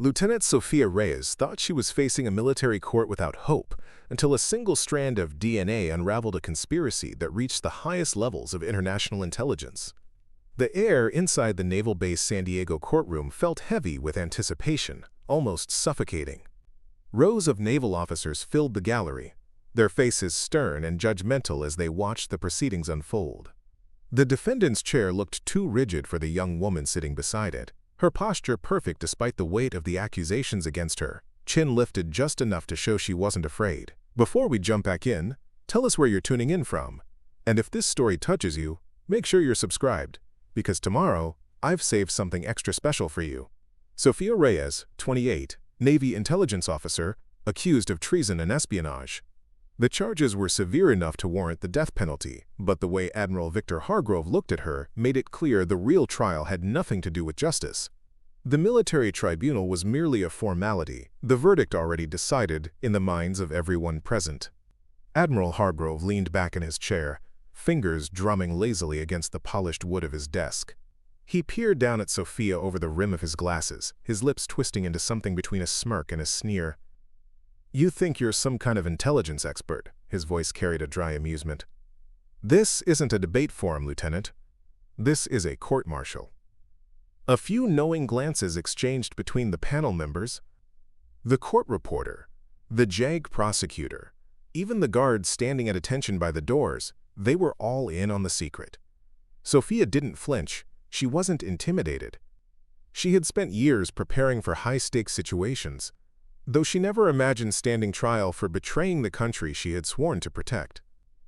Lieutenant Sofia Reyes thought she was facing a military court without hope until a single strand of DNA unraveled a conspiracy that reached the highest levels of international intelligence. The air inside the Naval Base San Diego courtroom felt heavy with anticipation, almost suffocating. Rows of naval officers filled the gallery, their faces stern and judgmental as they watched the proceedings unfold. The defendant's chair looked too rigid for the young woman sitting beside it, her posture perfect despite the weight of the accusations against her, chin lifted just enough to show she wasn't afraid. Before we jump back in, tell us where you're tuning in from. And if this story touches you, make sure you're subscribed, because tomorrow, I've saved something extra special for you. Sofia Reyes, 28, Navy intelligence officer, accused of treason and espionage. The charges were severe enough to warrant the death penalty, but the way Admiral Victor Hargrove looked at her made it clear the real trial had nothing to do with justice. The military tribunal was merely a formality, the verdict already decided in the minds of everyone present. Admiral Hargrove leaned back in his chair, fingers drumming lazily against the polished wood of his desk. He peered down at Sofia over the rim of his glasses, his lips twisting into something between a smirk and a sneer. "You think you're some kind of intelligence expert," his voice carried a dry amusement. "This isn't a debate forum, Lieutenant. This is a court-martial." A few knowing glances exchanged between the panel members. The court reporter, the JAG prosecutor, even the guards standing at attention by the doors, they were all in on the secret. Sofia didn't flinch. She wasn't intimidated. She had spent years preparing for high-stakes situations, though she never imagined standing trial for betraying the country she had sworn to protect.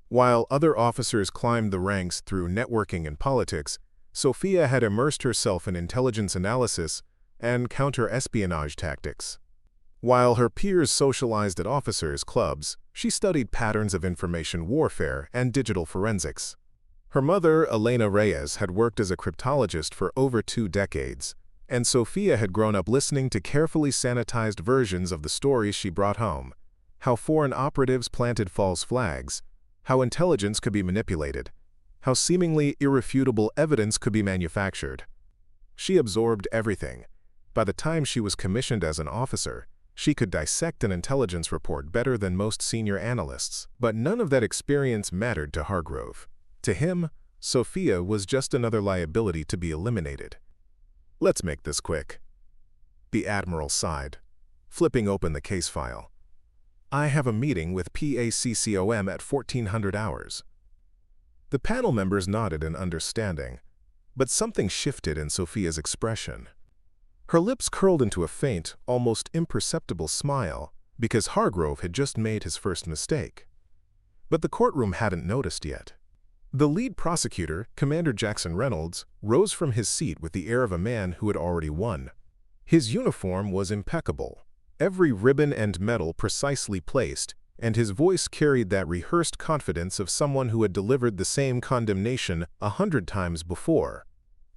While other officers climbed the ranks through networking and politics, Sofia had immersed herself in intelligence analysis and counter-espionage tactics. While her peers socialized at officers' clubs, she studied patterns of information warfare and digital forensics. Her mother, Elena Reyes, had worked as a cryptologist for over 2 decades, and Sofia had grown up listening to carefully sanitized versions of the stories she brought home: how foreign operatives planted false flags, how intelligence could be manipulated, how seemingly irrefutable evidence could be manufactured. She absorbed everything. By the time she was commissioned as an officer, she could dissect an intelligence report better than most senior analysts. But none of that experience mattered to Hargrove. To him, Sofia was just another liability to be eliminated. "Let's make this quick." The Admiral sighed, flipping open the case file. "I have a meeting with PACCOM at 1400 hours. The panel members nodded in understanding, but something shifted in Sofia's expression. Her lips curled into a faint, almost imperceptible smile, because Hargrove had just made his first mistake. But the courtroom hadn't noticed yet. The lead prosecutor, Commander Jackson Reynolds, rose from his seat with the air of a man who had already won. His uniform was impeccable, every ribbon and medal precisely placed, and his voice carried that rehearsed confidence of someone who had delivered the same condemnation 100 times before.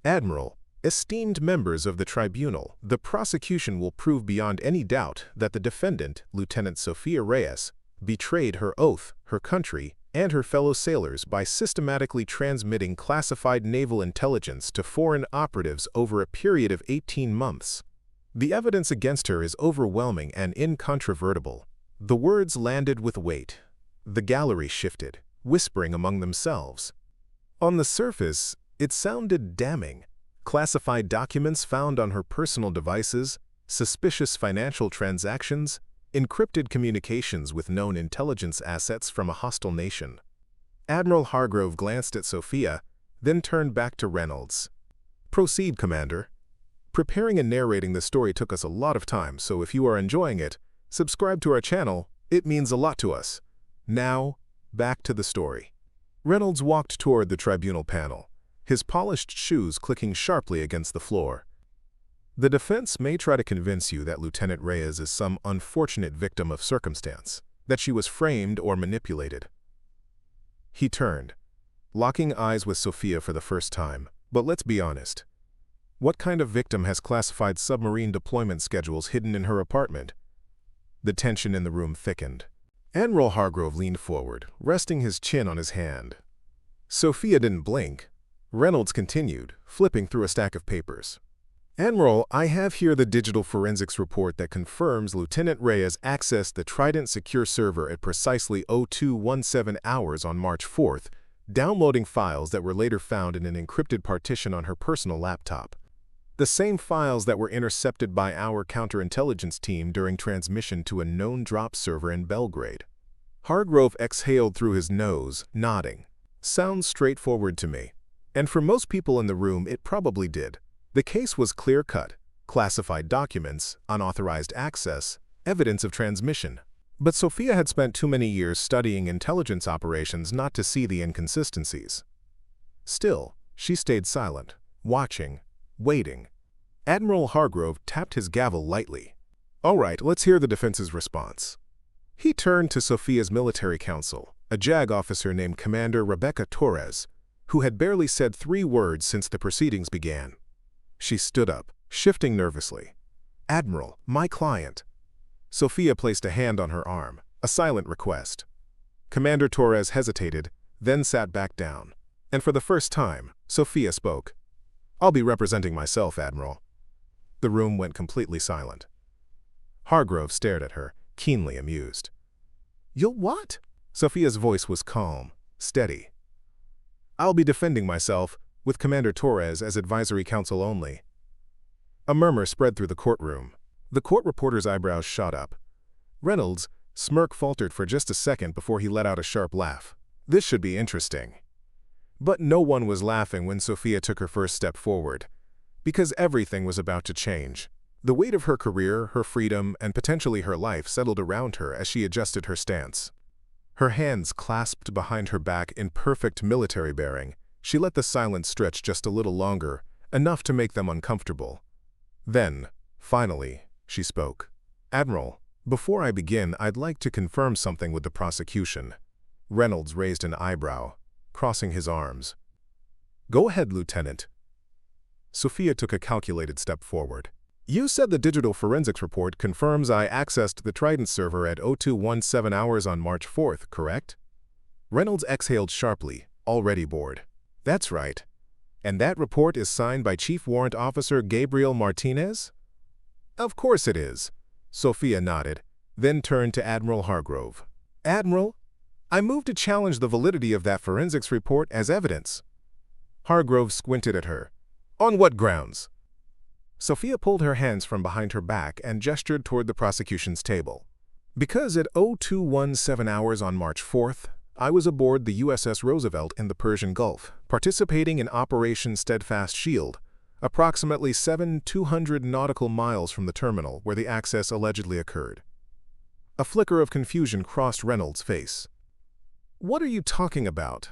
"Admiral, esteemed members of the tribunal, the prosecution will prove beyond any doubt that the defendant, Lieutenant Sofia Reyes, betrayed her oath, her country, and her fellow sailors by systematically transmitting classified naval intelligence to foreign operatives over a period of 18 months. The evidence against her is overwhelming and incontrovertible." The words landed with weight. The gallery shifted, whispering among themselves. On the surface, it sounded damning. Classified documents found on her personal devices, suspicious financial transactions, encrypted communications with known intelligence assets from a hostile nation. Admiral Hargrove glanced at Sofia, then turned back to Reynolds. "Proceed, Commander. Preparing and narrating the story took us a lot of time, so if you are enjoying it, subscribe to our channel. It means a lot to us. Now, back to the story." Reynolds walked toward the tribunal panel, his polished shoes clicking sharply against the floor. "The defense may try to convince you that Lieutenant Reyes is some unfortunate victim of circumstance, that she was framed or manipulated." He turned, locking eyes with Sofia for the first time. "But let's be honest. What kind of victim has classified submarine deployment schedules hidden in her apartment?" The tension in the room thickened. Admiral Hargrove leaned forward, resting his chin on his hand. Sofia didn't blink. Reynolds continued, flipping through a stack of papers. Admiral, I have here the digital forensics report that confirms Lieutenant Reyes accessed the Trident secure server at precisely 0217 hours on March 4th, downloading files that were later found in an encrypted partition on her personal laptop. The same files that were intercepted by our counterintelligence team during transmission to a known drop server in Belgrade. Hargrove exhaled through his nose, nodding. Sounds straightforward to me. And for most people in the room, it probably did. The case was clear-cut: classified documents, unauthorized access, evidence of transmission. But Sofia had spent too many years studying intelligence operations not to see the inconsistencies. Still, she stayed silent, watching, waiting. Admiral Hargrove tapped his gavel lightly. "All right, let's hear the defense's response." He turned to Sofia's military counsel, a JAG officer named Commander Rebecca Torres, who had barely said 3 words since the proceedings began. She stood up, shifting nervously. "Admiral, my client." Sofia placed a hand on her arm, a silent request. Commander Torres hesitated, then sat back down. And for the first time, Sofia spoke. "I'll be representing myself, Admiral." The room went completely silent. Hargrove stared at her, keenly amused. "You'll what?" Sofia's voice was calm, steady. "I'll be defending myself, with Commander Torres as advisory counsel only." A murmur spread through the courtroom. The court reporter's eyebrows shot up. Reynolds' smirk faltered for just a second before he let out a sharp laugh. This should be interesting. But no one was laughing when Sofia took her first step forward, because everything was about to change. The weight of her career, her freedom, and potentially her life settled around her as she adjusted her stance. Her hands clasped behind her back in perfect military bearing, she let the silence stretch just a little longer, enough to make them uncomfortable. Then, finally, she spoke. "Admiral, before I begin, I'd like to confirm something with the prosecution." Reynolds raised an eyebrow, crossing his arms. "Go ahead, Lieutenant." Sofia took a calculated step forward. "You said the digital forensics report confirms I accessed the Trident server at 0217 hours on March 4th, correct?" Reynolds exhaled sharply, already bored. "That's right. And that report is signed by Chief Warrant Officer Gabriel Martinez?" "Of course it is." Sofia nodded, then turned to Admiral Hargrove. "Admiral, I move to challenge the validity of that forensics report as evidence." Hargrove squinted at her. "On what grounds?" Sofia pulled her hands from behind her back and gestured toward the prosecution's table. "Because at 0217 hours on March 4th, I was aboard the USS Roosevelt in the Persian Gulf, participating in Operation Steadfast Shield, approximately 200 nautical miles from the terminal where the access allegedly occurred." A flicker of confusion crossed Reynolds' face. "What are you talking about?"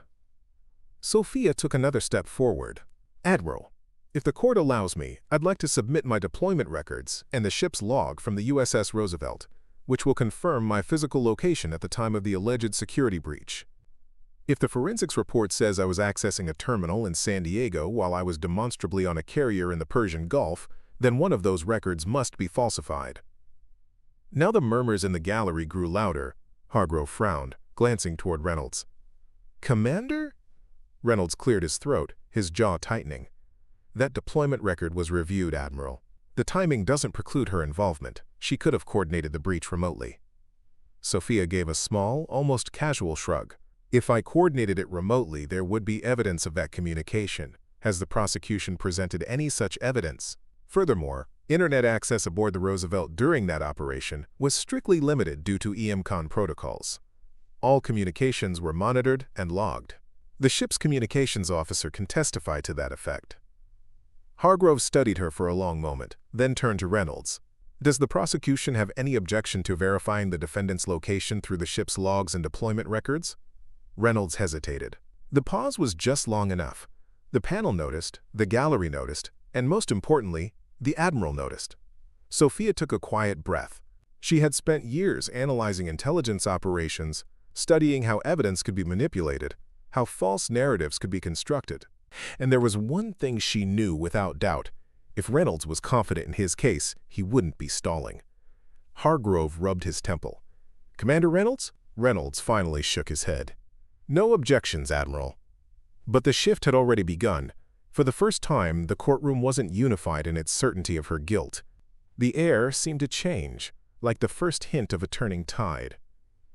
Sofia took another step forward. "Admiral, if the court allows me, I'd like to submit my deployment records and the ship's log from the USS Roosevelt, which will confirm my physical location at the time of the alleged security breach. If the forensics report says I was accessing a terminal in San Diego while I was demonstrably on a carrier in the Persian Gulf, then one of those records must be falsified." Now the murmurs in the gallery grew louder. Hargrove frowned, glancing toward Reynolds. "Commander?" Reynolds cleared his throat, his jaw tightening. "That deployment record was reviewed, Admiral. The timing doesn't preclude her involvement. She could have coordinated the breach remotely." Sofia gave a small, almost casual shrug. "If I coordinated it remotely, there would be evidence of that communication. Has the prosecution presented any such evidence? Furthermore, internet access aboard the Roosevelt during that operation was strictly limited due to EMCON protocols. All communications were monitored and logged. The ship's communications officer can testify to that effect." Hargrove studied her for a long moment, then turned to Reynolds. "Does the prosecution have any objection to verifying the defendant's location through the ship's logs and deployment records?" Reynolds hesitated. The pause was just long enough. The panel noticed, the gallery noticed, and most importantly, the Admiral noticed. Sofia took a quiet breath. She had spent years analyzing intelligence operations, studying how evidence could be manipulated, how false narratives could be constructed. And there was one thing she knew without doubt. If Reynolds was confident in his case, he wouldn't be stalling. Hargrove rubbed his temple. "Commander Reynolds?" Reynolds finally shook his head. "No objections, Admiral." But the shift had already begun. For the first time, the courtroom wasn't unified in its certainty of her guilt. The air seemed to change, like the first hint of a turning tide.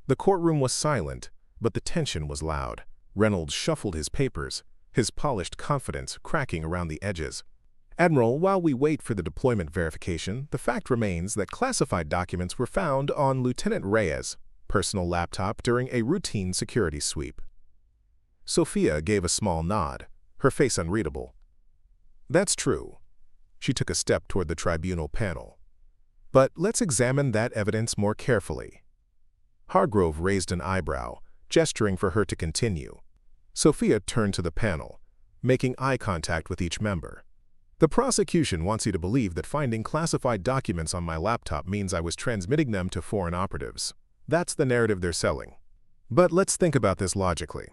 The courtroom was silent, but the tension was loud. Reynolds shuffled his papers, his polished confidence cracking around the edges. "Admiral, while we wait for the deployment verification, the fact remains that classified documents were found on Lieutenant Reyes' personal laptop during a routine security sweep." Sofia gave a small nod, her face unreadable. "That's true." She took a step toward the tribunal panel. "But let's examine that evidence more carefully." Hargrove raised an eyebrow, gesturing for her to continue. Sofia turned to the panel, making eye contact with each member. "The prosecution wants you to believe that finding classified documents on my laptop means I was transmitting them to foreign operatives. That's the narrative they're selling. But let's think about this logically."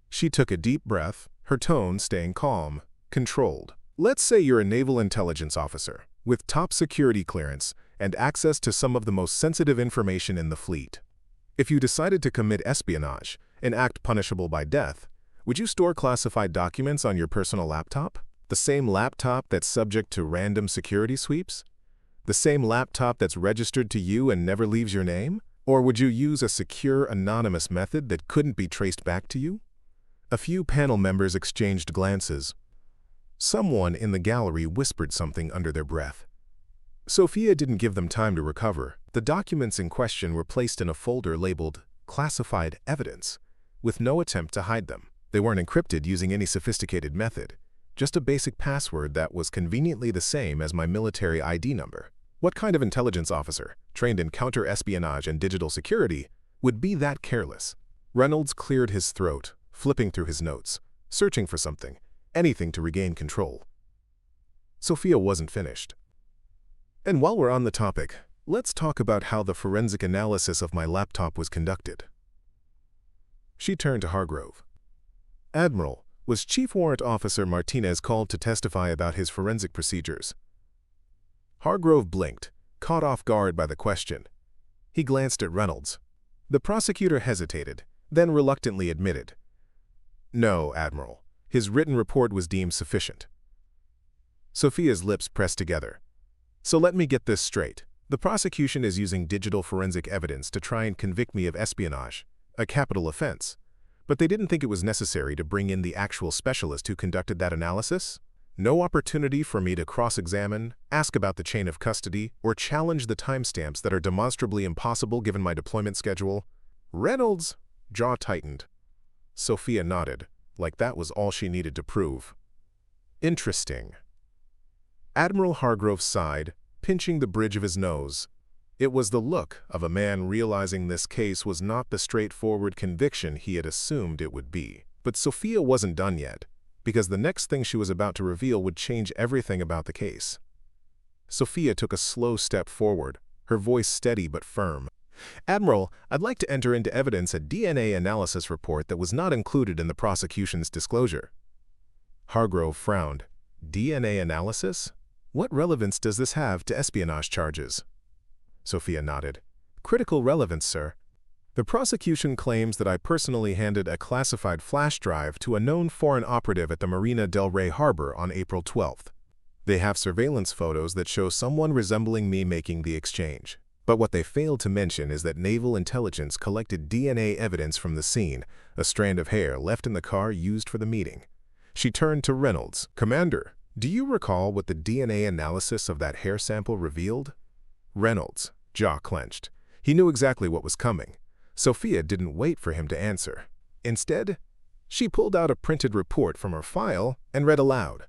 She took a deep breath, her tone staying calm, controlled. "Let's say you're a naval intelligence officer, with top security clearance and access to some of the most sensitive information in the fleet. If you decided to commit espionage, an act punishable by death, would you store classified documents on your personal laptop? The same laptop that's subject to random security sweeps? The same laptop that's registered to you and never leaves your name? Or would you use a secure, anonymous method that couldn't be traced back to you?" A few panel members exchanged glances. Someone in the gallery whispered something under their breath. Sofia didn't give them time to recover. The documents in question were placed in a folder labeled "Classified Evidence," with no attempt to hide them. They weren't encrypted using any sophisticated method, just a basic password that was conveniently the same as my military ID number. What kind of intelligence officer, trained in counter-espionage and digital security, would be that careless? Reynolds cleared his throat, flipping through his notes, searching for something, anything to regain control. Sofia wasn't finished. "And while we're on the topic, let's talk about how the forensic analysis of my laptop was conducted." She turned to Hargrove. "Admiral, was Chief Warrant Officer Martinez called to testify about his forensic procedures?" Hargrove blinked, caught off guard by the question. He glanced at Reynolds. The prosecutor hesitated, then reluctantly admitted, "No, Admiral. His written report was deemed sufficient." Sofia's lips pressed together. "So let me get this straight. The prosecution is using digital forensic evidence to try and convict me of espionage, a capital offense. But they didn't think it was necessary to bring in the actual specialist who conducted that analysis? No opportunity for me to cross-examine, ask about the chain of custody, or challenge the timestamps that are demonstrably impossible given my deployment schedule?" Reynolds' jaw tightened. Sofia nodded, like that was all she needed to prove. "Interesting." Admiral Hargrove sighed, pinching the bridge of his nose. It was the look of a man realizing this case was not the straightforward conviction he had assumed it would be. But Sofia wasn't done yet, because the next thing she was about to reveal would change everything about the case. Sofia took a slow step forward, her voice steady but firm. "Admiral, I'd like to enter into evidence a DNA analysis report that was not included in the prosecution's disclosure." Hargrove frowned. "DNA analysis? What relevance does this have to espionage charges?" Sofia nodded. "Critical relevance, sir. The prosecution claims that I personally handed a classified flash drive to a known foreign operative at the Marina del Rey harbor on April 12th. They have surveillance photos that show someone resembling me making the exchange. But what they failed to mention is that naval intelligence collected DNA evidence from the scene, a strand of hair left in the car used for the meeting." She turned to Reynolds. "Commander, do you recall what the DNA analysis of that hair sample revealed?" Reynolds' jaw clenched. He knew exactly what was coming. Sofia didn't wait for him to answer. Instead, she pulled out a printed report from her file and read aloud.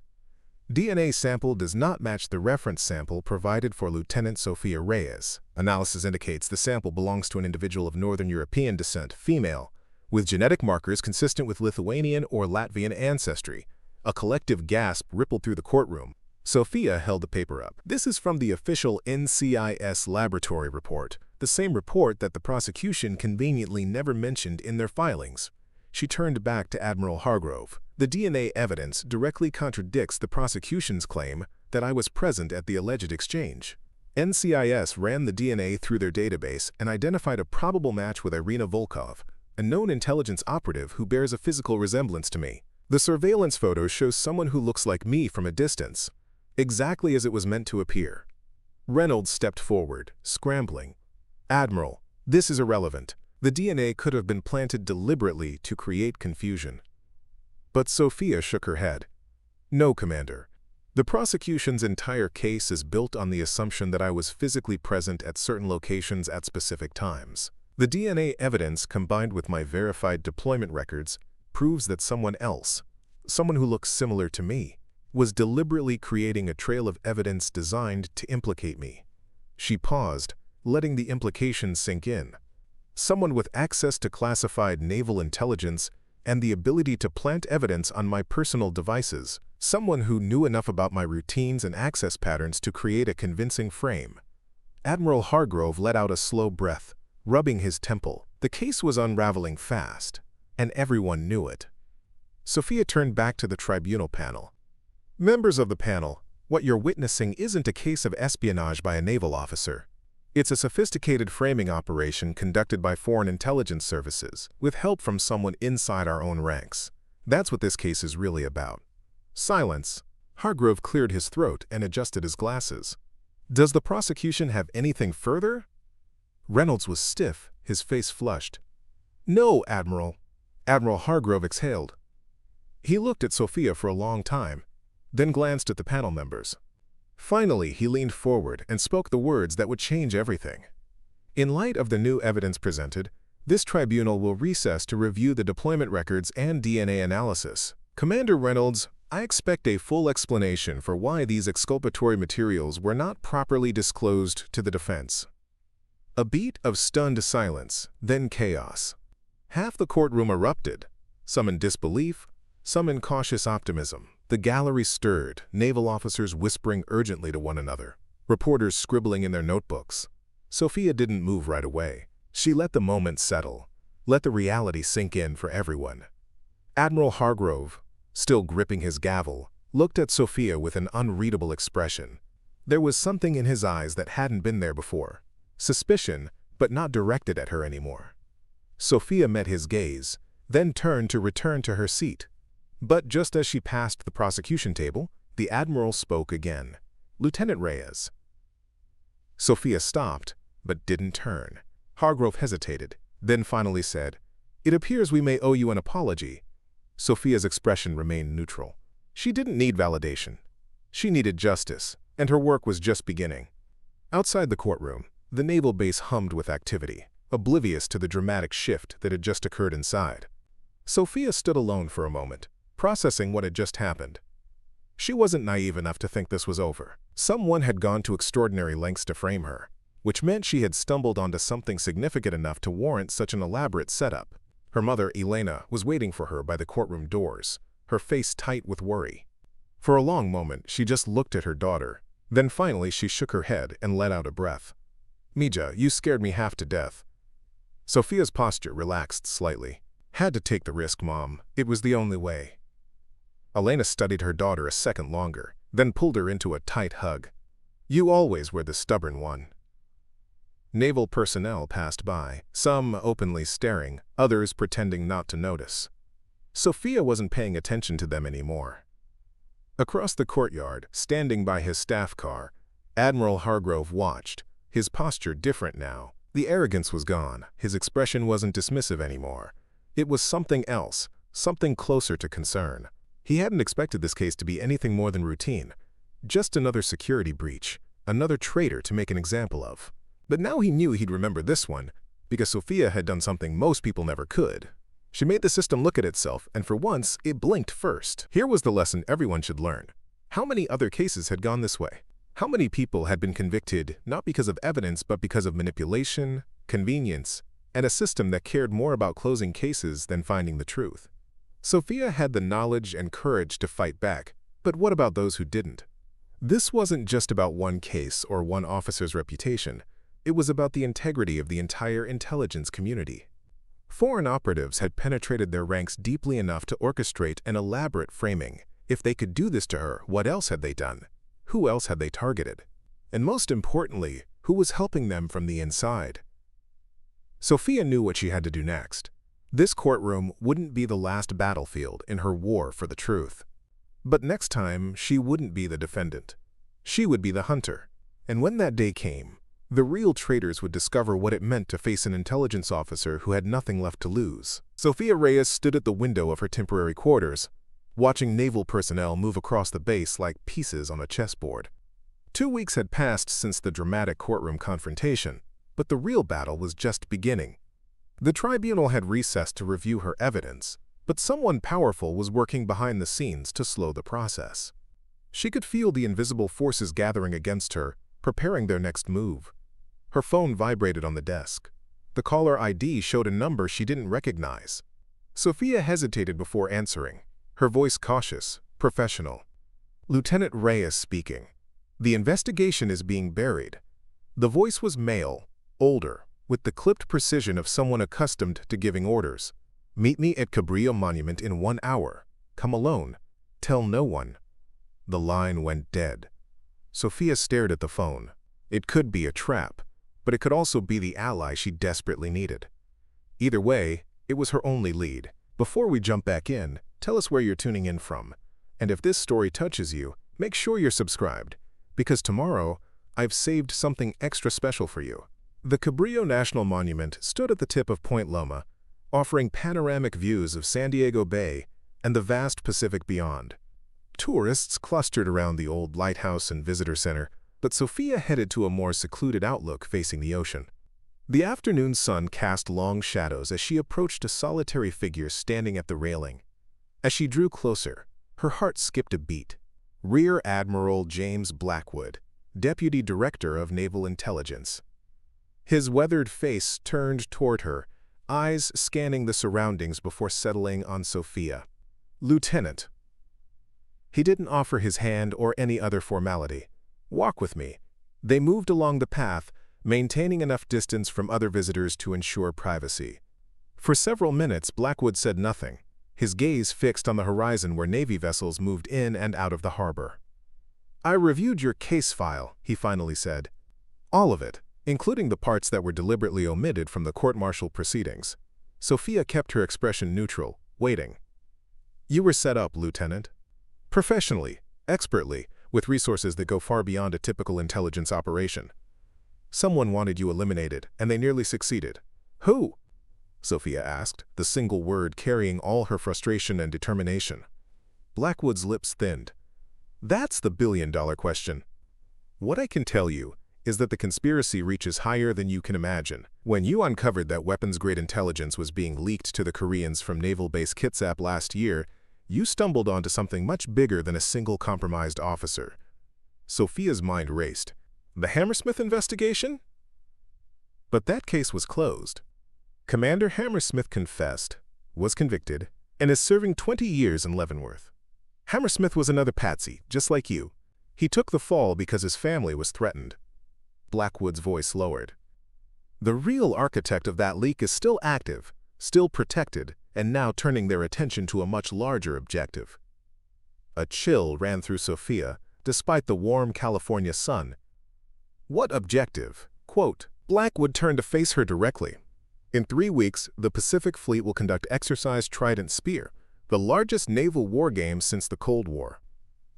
"DNA sample does not match the reference sample provided for Lieutenant Sofia Reyes. Analysis indicates the sample belongs to an individual of Northern European descent, female, with genetic markers consistent with Lithuanian or Latvian ancestry." A collective gasp rippled through the courtroom. Sofia held the paper up. "This is from the official NCIS laboratory report, the same report that the prosecution conveniently never mentioned in their filings." She turned back to Admiral Hargrove. "The DNA evidence directly contradicts the prosecution's claim that I was present at the alleged exchange. NCIS ran the DNA through their database and identified a probable match with Irina Volkov, a known intelligence operative who bears a physical resemblance to me. The surveillance photo shows someone who looks like me from a distance, exactly as it was meant to appear. Reynolds stepped forward, scrambling. "Admiral, this is irrelevant. The DNA could have been planted deliberately to create confusion." But Sofia shook her head. "No, Commander. The prosecution's entire case is built on the assumption that I was physically present at certain locations at specific times. The DNA evidence, combined with my verified deployment records, proves that someone else, someone who looks similar to me, was deliberately creating a trail of evidence designed to implicate me." She paused, letting the implication sink in. "Someone with access to classified naval intelligence and the ability to plant evidence on my personal devices. Someone who knew enough about my routines and access patterns to create a convincing frame." Admiral Hargrove let out a slow breath, rubbing his temple. The case was unraveling fast, and everyone knew it. Sofia turned back to the tribunal panel. "Members of the panel, what you're witnessing isn't a case of espionage by a naval officer. It's a sophisticated framing operation conducted by foreign intelligence services, with help from someone inside our own ranks. That's what this case is really about." Silence. Hargrove cleared his throat and adjusted his glasses. "Does the prosecution have anything further?" Reynolds was stiff, his face flushed. "No, Admiral." Admiral Hargrove exhaled. He looked at Sofia for a long time, then glanced at the panel members. Finally, he leaned forward and spoke the words that would change everything. "In light of the new evidence presented, this tribunal will recess to review the deployment records and DNA analysis. Commander Reynolds, I expect a full explanation for why these exculpatory materials were not properly disclosed to the defense." A beat of stunned silence, then chaos. Half the courtroom erupted, some in disbelief, some in cautious optimism. The gallery stirred, naval officers whispering urgently to one another, reporters scribbling in their notebooks. Sofia didn't move right away. She let the moment settle, let the reality sink in for everyone. Admiral Hargrove, still gripping his gavel, looked at Sofia with an unreadable expression. There was something in his eyes that hadn't been there before. Suspicion, but not directed at her anymore. Sofia met his gaze, then turned to return to her seat. But just as she passed the prosecution table, the Admiral spoke again. "Lieutenant Reyes." Sofia stopped, but didn't turn. Hargrove hesitated, then finally said, "It appears we may owe you an apology." Sofia's expression remained neutral. She didn't need validation. She needed justice, and her work was just beginning. Outside the courtroom, the naval base hummed with activity, oblivious to the dramatic shift that had just occurred inside. Sofia stood alone for a moment, processing what had just happened. She wasn't naive enough to think this was over. Someone had gone to extraordinary lengths to frame her, which meant she had stumbled onto something significant enough to warrant such an elaborate setup. Her mother, Elena, was waiting for her by the courtroom doors, her face tight with worry. For a long moment, she just looked at her daughter. Then finally, she shook her head and let out a breath. "Mija, you scared me half to death." Sofia's posture relaxed slightly. "Had to take the risk, Mom. It was the only way." Elena studied her daughter a second longer, then pulled her into a tight hug. "You always were the stubborn one." Naval personnel passed by, some openly staring, others pretending not to notice. Sofia wasn't paying attention to them anymore. Across the courtyard, standing by his staff car, Admiral Hargrove watched, his posture different now. The arrogance was gone, his expression wasn't dismissive anymore. It was something else, something closer to concern. He hadn't expected this case to be anything more than routine, just another security breach, another traitor to make an example of. But now he knew he'd remember this one, because Sofia had done something most people never could. She made the system look at itself, and for once, it blinked first. Here was the lesson everyone should learn. How many other cases had gone this way? How many people had been convicted not because of evidence but because of manipulation, convenience, and a system that cared more about closing cases than finding the truth? Sofia had the knowledge and courage to fight back, but what about those who didn't? This wasn't just about one case or one officer's reputation. It was about the integrity of the entire intelligence community. Foreign operatives had penetrated their ranks deeply enough to orchestrate an elaborate framing. If they could do this to her, what else had they done? Who else had they targeted? And most importantly, who was helping them from the inside? Sofia knew what she had to do next. This courtroom wouldn't be the last battlefield in her war for the truth. But next time, she wouldn't be the defendant. She would be the hunter. And when that day came, the real traitors would discover what it meant to face an intelligence officer who had nothing left to lose. Sofia Reyes stood at the window of her temporary quarters, watching naval personnel move across the base like pieces on a chessboard. 2 weeks had passed since the dramatic courtroom confrontation, but the real battle was just beginning. The tribunal had recessed to review her evidence, but someone powerful was working behind the scenes to slow the process. She could feel the invisible forces gathering against her, preparing their next move. Her phone vibrated on the desk. The caller ID showed a number she didn't recognize. Sofia hesitated before answering, her voice cautious, professional. "Lieutenant Reyes speaking. The investigation is being buried." The voice was male, older, with the clipped precision of someone accustomed to giving orders. "Meet me at Cabrillo Monument in 1 hour. Come alone. Tell no one." The line went dead. Sofia stared at the phone. It could be a trap, but it could also be the ally she desperately needed. Either way, it was her only lead. Before we jump back in, tell us where you're tuning in from. And if this story touches you, make sure you're subscribed, because tomorrow, I've saved something extra special for you. The Cabrillo National Monument stood at the tip of Point Loma, offering panoramic views of San Diego Bay and the vast Pacific beyond. Tourists clustered around the old lighthouse and visitor center, but Sofia headed to a more secluded outlook facing the ocean. The afternoon sun cast long shadows as she approached a solitary figure standing at the railing. As she drew closer, her heart skipped a beat. Rear Admiral James Blackwood, Deputy Director of Naval Intelligence. His weathered face turned toward her, eyes scanning the surroundings before settling on Sofia. "Lieutenant." He didn't offer his hand or any other formality. "Walk with me." They moved along the path, maintaining enough distance from other visitors to ensure privacy. For several minutes, Blackwood said nothing, his gaze fixed on the horizon where Navy vessels moved in and out of the harbor. "I reviewed your case file," he finally said. "All of it, including the parts that were deliberately omitted from the court-martial proceedings." Sofia kept her expression neutral, waiting. "You were set up, Lieutenant. Professionally, expertly, with resources that go far beyond a typical intelligence operation. Someone wanted you eliminated, and they nearly succeeded." "Who?" Sofia asked, the single word carrying all her frustration and determination. Blackwood's lips thinned. "That's the billion-dollar question. What I can tell you is that the conspiracy reaches higher than you can imagine. When you uncovered that weapons-grade intelligence was being leaked to the Koreans from Naval Base Kitsap last year, you stumbled onto something much bigger than a single compromised officer." Sofia's mind raced. "The Hammersmith investigation?" But that case was closed. Commander Hammersmith confessed, was convicted, and is serving 20 years in Leavenworth. Hammersmith was another patsy, just like you. He took the fall because his family was threatened. Blackwood's voice lowered. "The real architect of that leak is still active, still protected, and now turning their attention to a much larger objective." A chill ran through Sofia, despite the warm California sun. "What objective?" Quote, Blackwood turned to face her directly. "In 3 weeks, the Pacific Fleet will conduct Exercise Trident Spear, the largest naval war game since the Cold War.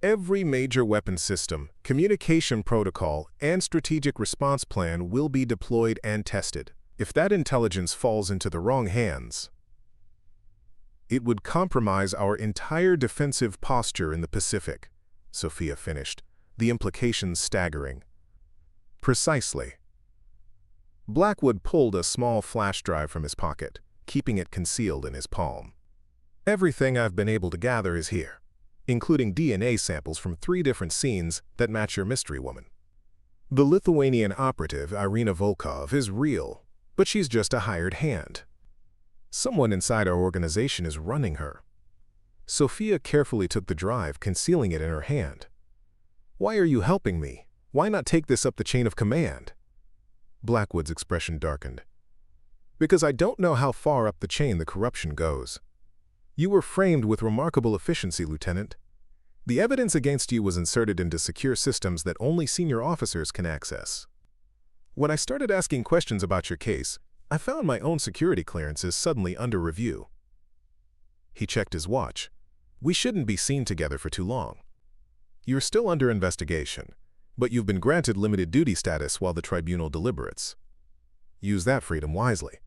Every major weapon system, communication protocol, and strategic response plan will be deployed and tested. If that intelligence falls into the wrong hands, it would compromise our entire defensive posture in the Pacific," Sofia finished, the implications staggering. "Precisely." Blackwood pulled a small flash drive from his pocket, keeping it concealed in his palm. "Everything I've been able to gather is here, including DNA samples from 3 different scenes that match your mystery woman. The Lithuanian operative, Irina Volkov, is real, but she's just a hired hand. Someone inside our organization is running her." Sofia carefully took the drive, concealing it in her hand. "Why are you helping me? Why not take this up the chain of command?" Blackwood's expression darkened. "Because I don't know how far up the chain the corruption goes. You were framed with remarkable efficiency, Lieutenant. The evidence against you was inserted into secure systems that only senior officers can access. When I started asking questions about your case, I found my own security clearances suddenly under review. He checked his watch. We shouldn't be seen together for too long. You're still under investigation, but you've been granted limited duty status while the tribunal deliberates. Use that freedom wisely.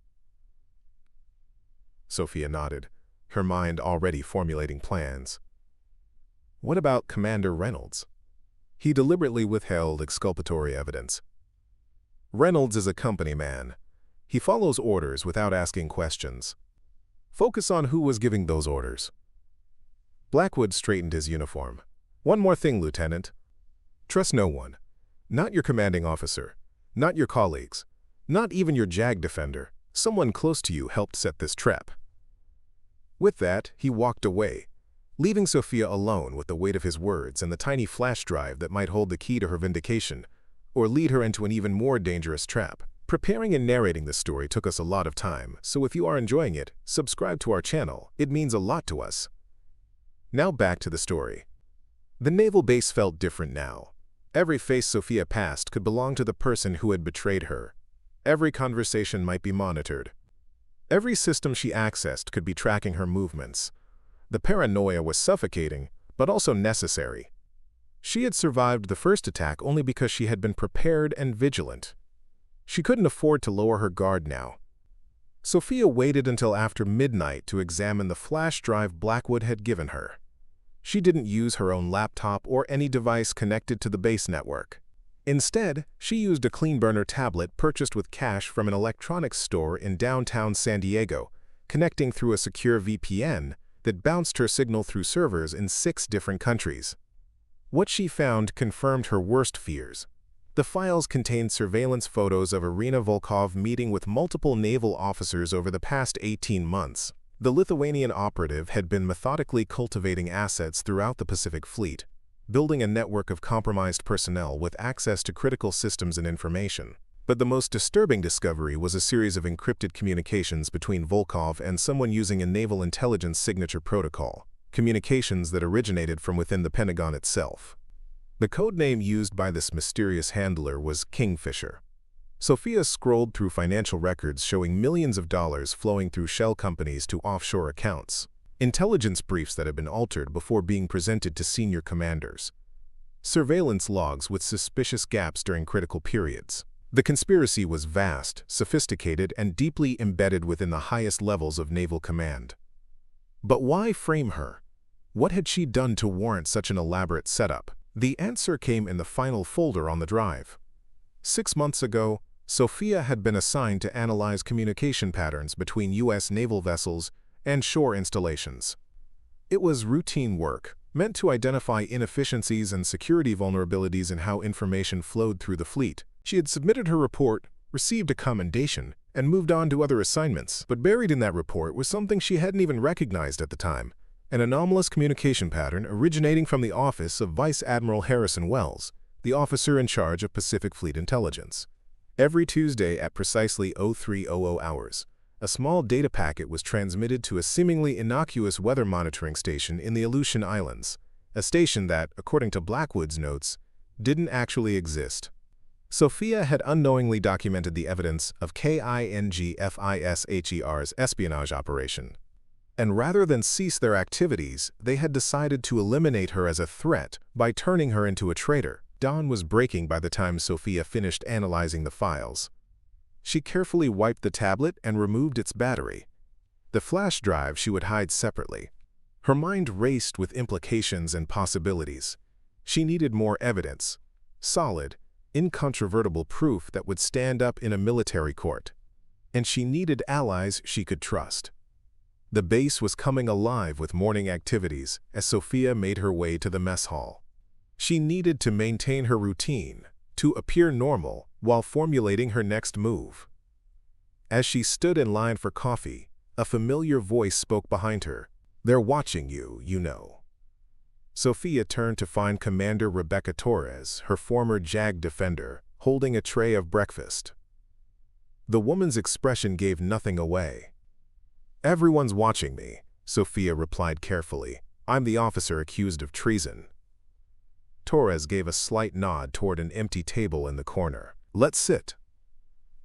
Sofia nodded, her mind already formulating plans. What about Commander Reynolds? He deliberately withheld exculpatory evidence. Reynolds is a company man. He follows orders without asking questions. Focus on who was giving those orders. Blackwood straightened his uniform. One more thing, Lieutenant. Trust no one. Not your commanding officer. Not your colleagues. Not even your JAG defender. Someone close to you helped set this trap. With that, he walked away, leaving Sofia alone with the weight of his words and the tiny flash drive that might hold the key to her vindication, or lead her into an even more dangerous trap. Preparing and narrating this story took us a lot of time, so if you are enjoying it, subscribe to our channel. It means a lot to us. Now back to the story. The naval base felt different now. Every face Sofia passed could belong to the person who had betrayed her. Every conversation might be monitored. Every system she accessed could be tracking her movements. The paranoia was suffocating, but also necessary. She had survived the first attack only because she had been prepared and vigilant. She couldn't afford to lower her guard now. Sofia waited until after midnight to examine the flash drive Blackwood had given her. She didn't use her own laptop or any device connected to the base network. Instead, she used a clean burner tablet purchased with cash from an electronics store in downtown San Diego, connecting through a secure VPN that bounced her signal through servers in 6 different countries. What she found confirmed her worst fears. The files contained surveillance photos of Irina Volkov meeting with multiple naval officers over the past 18 months. The Lithuanian operative had been methodically cultivating assets throughout the Pacific Fleet, building a network of compromised personnel with access to critical systems and information. But the most disturbing discovery was a series of encrypted communications between Volkov and someone using a naval intelligence signature protocol, communications that originated from within the Pentagon itself. The codename used by this mysterious handler was Kingfisher. Sofia scrolled through financial records showing millions of dollars flowing through shell companies to offshore accounts, intelligence briefs that had been altered before being presented to senior commanders, surveillance logs with suspicious gaps during critical periods. The conspiracy was vast, sophisticated, and deeply embedded within the highest levels of naval command. But why frame her? What had she done to warrant such an elaborate setup? The answer came in the final folder on the drive. 6 months ago, Sofia had been assigned to analyze communication patterns between U.S. naval vessels and shore installations. It was routine work, meant to identify inefficiencies and security vulnerabilities in how information flowed through the fleet. She had submitted her report, received a commendation, and moved on to other assignments. But buried in that report was something she hadn't even recognized at the time: an anomalous communication pattern originating from the office of Vice Admiral Harrison Wells, the officer in charge of Pacific Fleet Intelligence. Every Tuesday at precisely 0300 hours, a small data packet was transmitted to a seemingly innocuous weather monitoring station in the Aleutian Islands, a station that, according to Blackwood's notes, didn't actually exist. Sofia had unknowingly documented the evidence of KINGFISHER's espionage operation. And rather than cease their activities, they had decided to eliminate her as a threat by turning her into a traitor. Dawn was breaking by the time Sofia finished analyzing the files. She carefully wiped the tablet and removed its battery. The flash drive she would hide separately. Her mind raced with implications and possibilities. She needed more evidence, solid, incontrovertible proof that would stand up in a military court. And she needed allies she could trust. The base was coming alive with morning activities as Sofia made her way to the mess hall. She needed to maintain her routine, to appear normal while formulating her next move. As she stood in line for coffee, a familiar voice spoke behind her. "They're watching you, you know." Sofia turned to find Commander Rebecca Torres, her former JAG defender, holding a tray of breakfast. The woman's expression gave nothing away. "Everyone's watching me," Sofia replied carefully. "I'm the officer accused of treason." Torres gave a slight nod toward an empty table in the corner. "Let's sit."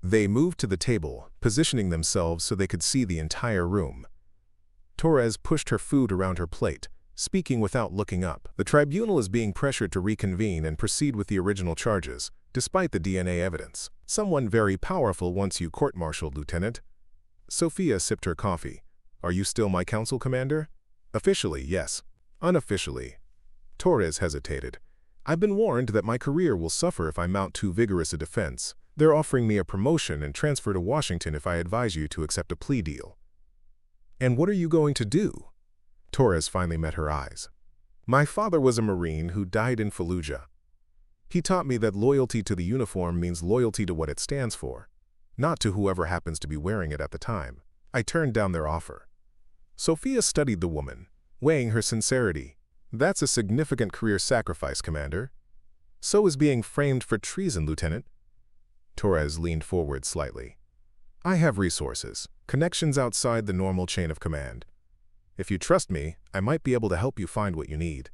They moved to the table, positioning themselves so they could see the entire room. Torres pushed her food around her plate, speaking without looking up. The tribunal is being pressured to reconvene and proceed with the original charges, despite the DNA evidence. Someone very powerful wants you court-martialed, Lieutenant. Sofia sipped her coffee. Are you still my counsel, Commander? Officially, yes. Unofficially. Torres hesitated. I've been warned that my career will suffer if I mount too vigorous a defense. They're offering me a promotion and transfer to Washington if I advise you to accept a plea deal. And what are you going to do? Torres finally met her eyes. My father was a Marine who died in Fallujah. He taught me that loyalty to the uniform means loyalty to what it stands for, not to whoever happens to be wearing it at the time. I turned down their offer. Sofia studied the woman, weighing her sincerity. That's a significant career sacrifice, Commander. So is being framed for treason, Lieutenant. Torres leaned forward slightly. I have resources, connections outside the normal chain of command. If you trust me, I might be able to help you find what you need.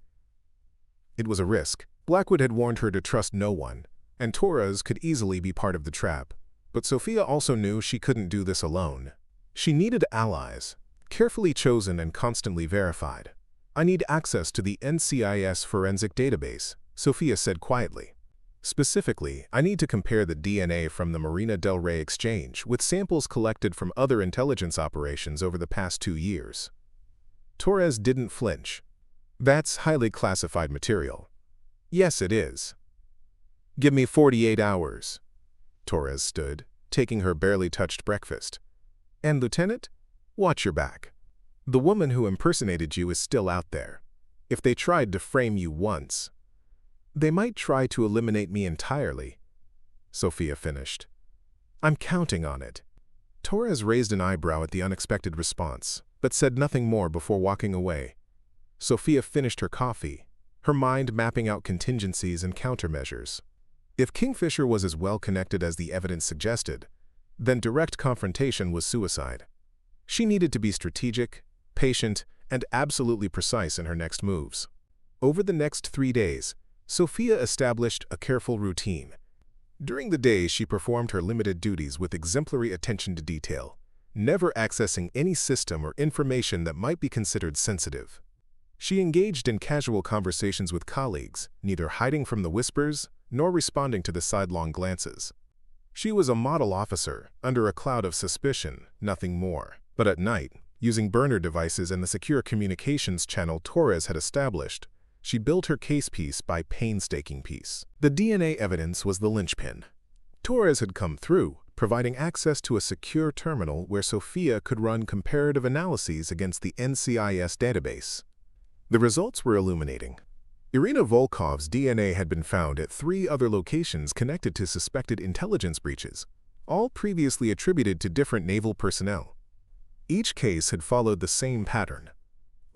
It was a risk. Blackwood had warned her to trust no one, and Torres could easily be part of the trap. But Sofia also knew she couldn't do this alone. She needed allies, carefully chosen and constantly verified. I need access to the NCIS forensic database, Sofia said quietly. Specifically, I need to compare the DNA from the Marina del Rey exchange with samples collected from other intelligence operations over the past 2 years. Torres didn't flinch. That's highly classified material. Yes, it is. Give me 48 hours. Torres stood, taking her barely touched breakfast. And Lieutenant, watch your back. The woman who impersonated you is still out there. If they tried to frame you once, they might try to eliminate me entirely. Sofia finished. I'm counting on it. Torres raised an eyebrow at the unexpected response, but said nothing more before walking away. Sofia finished her coffee, her mind mapping out contingencies and countermeasures. If Kingfisher was as well connected as the evidence suggested, then direct confrontation was suicide. She needed to be strategic, patient, and absolutely precise in her next moves. Over the next 3 days, Sofia established a careful routine. During the day, she performed her limited duties with exemplary attention to detail, never accessing any system or information that might be considered sensitive. She engaged in casual conversations with colleagues, neither hiding from the whispers nor responding to the sidelong glances. She was a model officer, under a cloud of suspicion, nothing more. But at night, using burner devices and the secure communications channel Torres had established, she built her case piece by painstaking piece. The DNA evidence was the linchpin. Torres had come through, providing access to a secure terminal where Sofia could run comparative analyses against the NCIS database. The results were illuminating. Irina Volkov's DNA had been found at 3 other locations connected to suspected intelligence breaches, all previously attributed to different naval personnel. Each case had followed the same pattern: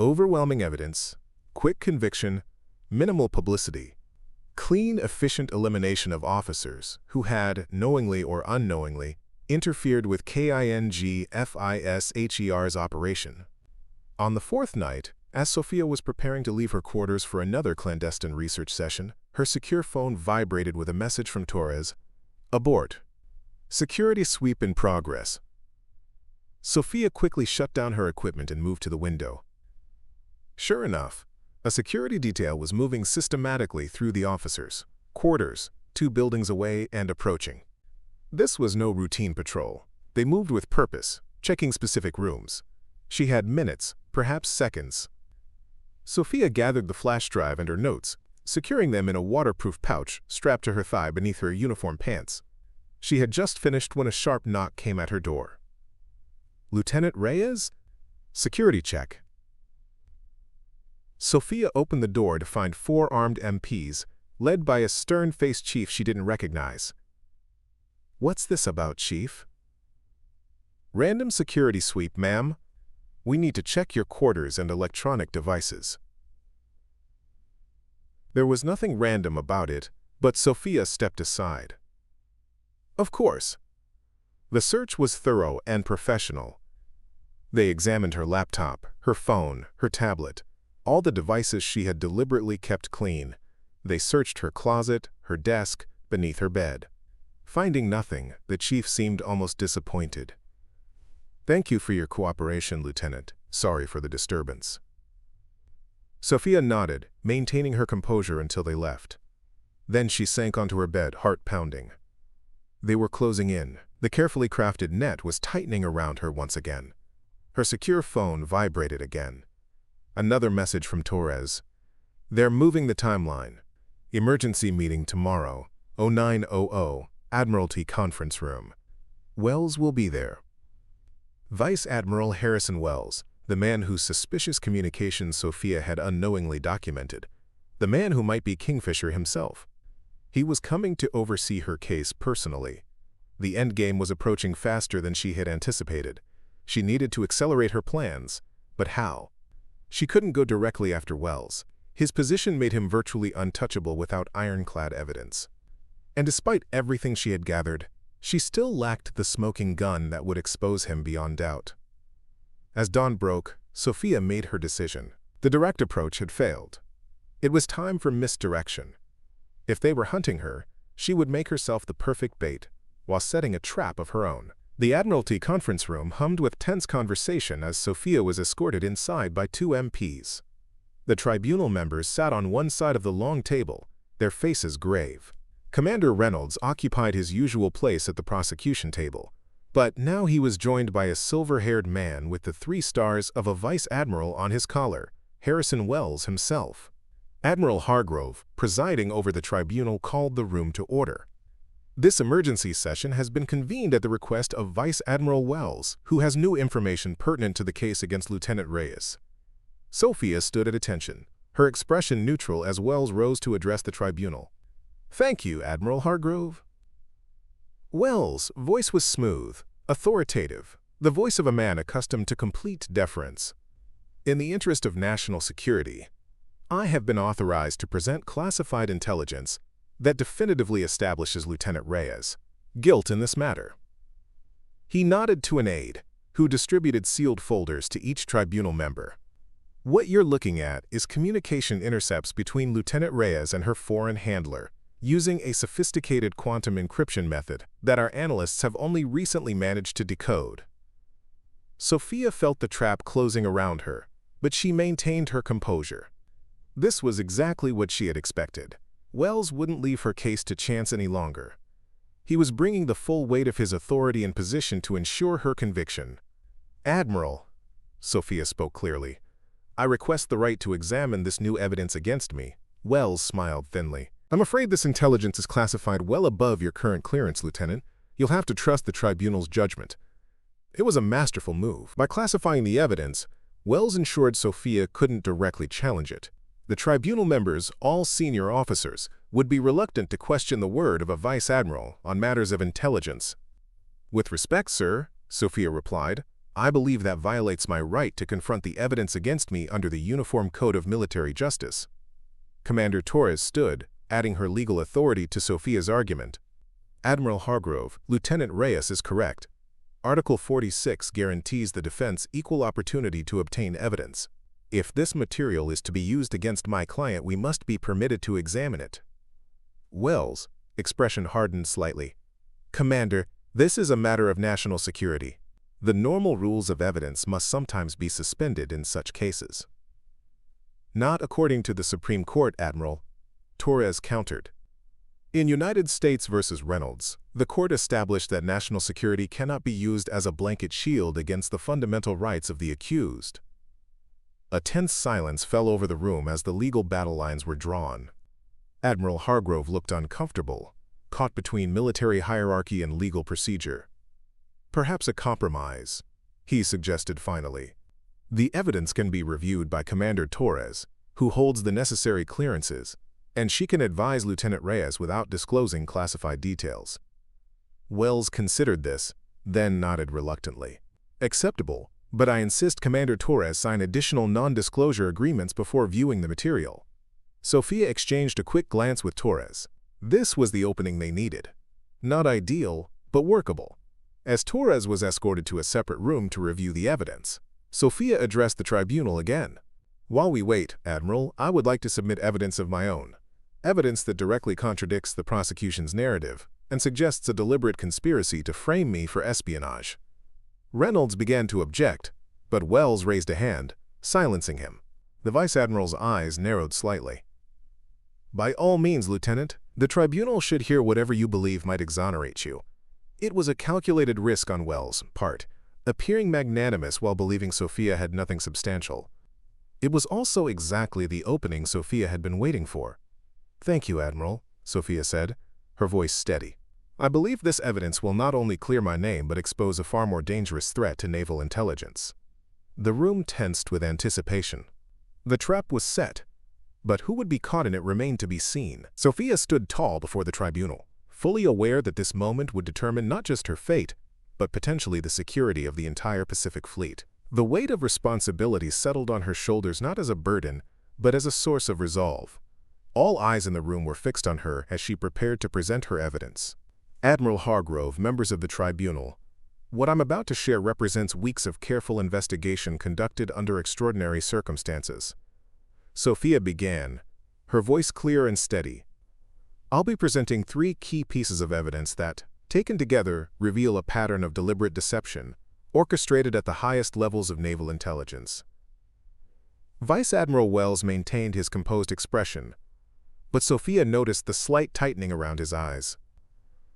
overwhelming evidence, quick conviction, minimal publicity, clean, efficient elimination of officers who had, knowingly or unknowingly, interfered with KINGFISHER's operation. On the 4th night, as Sofia was preparing to leave her quarters for another clandestine research session, her secure phone vibrated with a message from Torres. Abort. Security sweep in progress. Sofia quickly shut down her equipment and moved to the window. Sure enough, a security detail was moving systematically through the officers' quarters, 2 buildings away and approaching. This was no routine patrol. They moved with purpose, checking specific rooms. She had minutes, perhaps seconds. Sofia gathered the flash drive and her notes, securing them in a waterproof pouch strapped to her thigh beneath her uniform pants. She had just finished when a sharp knock came at her door. Lieutenant Reyes? Security check. Sofia opened the door to find 4 armed MPs, led by a stern-faced chief she didn't recognize. What's this about, Chief? Random security sweep, ma'am. We need to check your quarters and electronic devices. There was nothing random about it, but Sofia stepped aside. Of course. The search was thorough and professional. They examined her laptop, her phone, her tablet, all the devices she had deliberately kept clean. They searched her closet, her desk, beneath her bed. Finding nothing, the chief seemed almost disappointed. "Thank you for your cooperation, Lieutenant. Sorry for the disturbance." Sofia nodded, maintaining her composure until they left. Then she sank onto her bed, heart pounding. They were closing in. The carefully crafted net was tightening around her once again. Her secure phone vibrated again. Another message from Torres. "They're moving the timeline. Emergency meeting tomorrow, 0900, Admiralty Conference Room. Wells will be there." Vice Admiral Harrison Wells, the man whose suspicious communications Sofia had unknowingly documented, the man who might be Kingfisher himself. He was coming to oversee her case personally. The endgame was approaching faster than she had anticipated. She needed to accelerate her plans, but how? She couldn't go directly after Wells. His position made him virtually untouchable without ironclad evidence. And despite everything she had gathered, she still lacked the smoking gun that would expose him beyond doubt. As dawn broke, Sofia made her decision. The direct approach had failed. It was time for misdirection. If they were hunting her, she would make herself the perfect bait, while setting a trap of her own. The Admiralty conference room hummed with tense conversation as Sofia was escorted inside by 2 MPs. The tribunal members sat on one side of the long table, their faces grave. Commander Reynolds occupied his usual place at the prosecution table, but now he was joined by a silver-haired man with the 3 stars of a vice admiral on his collar, Harrison Wells himself. Admiral Hargrove, presiding over the tribunal, called the room to order. "This emergency session has been convened at the request of Vice Admiral Wells, who has new information pertinent to the case against Lieutenant Reyes." Sofia stood at attention, her expression neutral as Wells rose to address the tribunal. "Thank you, Admiral Hargrove." Wells' voice was smooth, authoritative, the voice of a man accustomed to complete deference. "In the interest of national security, I have been authorized to present classified intelligence that definitively establishes Lieutenant Reyes' guilt in this matter." He nodded to an aide, who distributed sealed folders to each tribunal member. "What you're looking at is communication intercepts between Lieutenant Reyes and her foreign handler, using a sophisticated quantum encryption method that our analysts have only recently managed to decode." Sofia felt the trap closing around her, but she maintained her composure. This was exactly what she had expected. Wells wouldn't leave her case to chance any longer. He was bringing the full weight of his authority and position to ensure her conviction. "Admiral," Sofia spoke clearly, "I request the right to examine this new evidence against me." Wells smiled thinly. "I'm afraid this intelligence is classified well above your current clearance, Lieutenant. You'll have to trust the tribunal's judgment." It was a masterful move. By classifying the evidence, Wells ensured Sofia couldn't directly challenge it. The tribunal members, all senior officers, would be reluctant to question the word of a vice admiral on matters of intelligence. "With respect, sir," Sofia replied, "I believe that violates my right to confront the evidence against me under the Uniform Code of Military Justice." Commander Torres stood, adding her legal authority to Sofia's argument. "Admiral Hargrove, Lieutenant Reyes is correct. Article 46 guarantees the defense equal opportunity to obtain evidence. If this material is to be used against my client, we must be permitted to examine it." Wells' expression hardened slightly. "Commander, this is a matter of national security. The normal rules of evidence must sometimes be suspended in such cases." "Not according to the Supreme Court, Admiral," Torres countered. "In United States v. Reynolds, the court established that national security cannot be used as a blanket shield against the fundamental rights of the accused." A tense silence fell over the room as the legal battle lines were drawn. Admiral Hargrove looked uncomfortable, caught between military hierarchy and legal procedure. "Perhaps a compromise," he suggested finally. "The evidence can be reviewed by Commander Torres, who holds the necessary clearances, and she can advise Lieutenant Reyes without disclosing classified details." Wells considered this, then nodded reluctantly. "Acceptable. But I insist Commander Torres sign additional non-disclosure agreements before viewing the material." Sofia exchanged a quick glance with Torres. This was the opening they needed. Not ideal, but workable. As Torres was escorted to a separate room to review the evidence, Sofia addressed the tribunal again. "While we wait, Admiral, I would like to submit evidence of my own. Evidence that directly contradicts the prosecution's narrative, and suggests a deliberate conspiracy to frame me for espionage." Reynolds began to object, but Wells raised a hand, silencing him. The Vice Admiral's eyes narrowed slightly. "By all means, Lieutenant, the tribunal should hear whatever you believe might exonerate you." It was a calculated risk on Wells' part, appearing magnanimous while believing Sofia had nothing substantial. It was also exactly the opening Sofia had been waiting for. "Thank you, Admiral," Sofia said, her voice steady. "I believe this evidence will not only clear my name but expose a far more dangerous threat to naval intelligence." The room tensed with anticipation. The trap was set, but who would be caught in it remained to be seen. Sofia stood tall before the tribunal, fully aware that this moment would determine not just her fate, but potentially the security of the entire Pacific Fleet. The weight of responsibility settled on her shoulders not as a burden, but as a source of resolve. All eyes in the room were fixed on her as she prepared to present her evidence. "Admiral Hargrove, members of the tribunal, what I'm about to share represents weeks of careful investigation conducted under extraordinary circumstances." Sofia began, her voice clear and steady. "I'll be presenting 3 key pieces of evidence that, taken together, reveal a pattern of deliberate deception, orchestrated at the highest levels of naval intelligence." Vice Admiral Wells maintained his composed expression, but Sofia noticed the slight tightening around his eyes.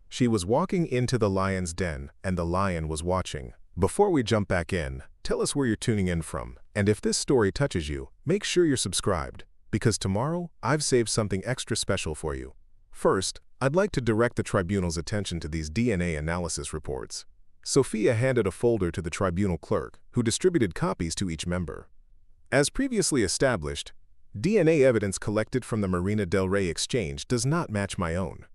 She was walking into the lion's den, and the lion was watching. "Before we jump back in, tell us where you're tuning in from, and if this story touches you, make sure you're subscribed, because tomorrow I've saved something extra special for you. First, I'd like to direct the tribunal's attention to these DNA analysis reports." Sofia handed a folder to the tribunal clerk, who distributed copies to each member. "As previously established, DNA evidence collected from the Marina del Rey exchange does not match my own.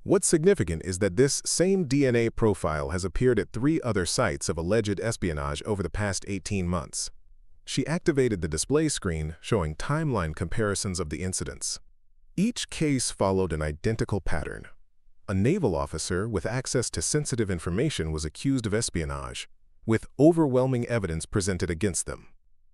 What's significant is that this same DNA profile has appeared at 3 other sites of alleged espionage over the past 18 months. She activated the display screen, showing timeline comparisons of the incidents. Each case followed an identical pattern. A naval officer with access to sensitive information was accused of espionage, with overwhelming evidence presented against them.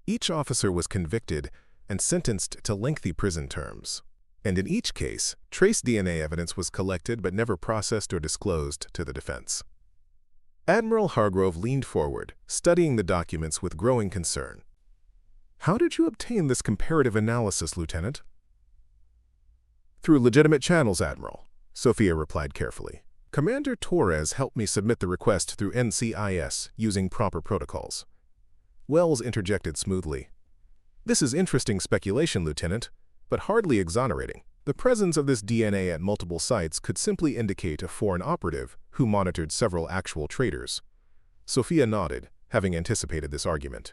Each officer was convicted and sentenced to lengthy prison terms. And in each case, trace DNA evidence was collected but never processed or disclosed to the defense. Admiral Hargrove leaned forward, studying the documents with growing concern. "How did you obtain this comparative analysis, Lieutenant?" "Through legitimate channels, Admiral," Sofia replied carefully. "Commander Torres helped me submit the request through NCIS using proper protocols." Wells interjected smoothly. "This is interesting speculation, Lieutenant, but hardly exonerating. The presence of this DNA at multiple sites could simply indicate a foreign operative who monitored several actual traders." Sofia nodded, having anticipated this argument.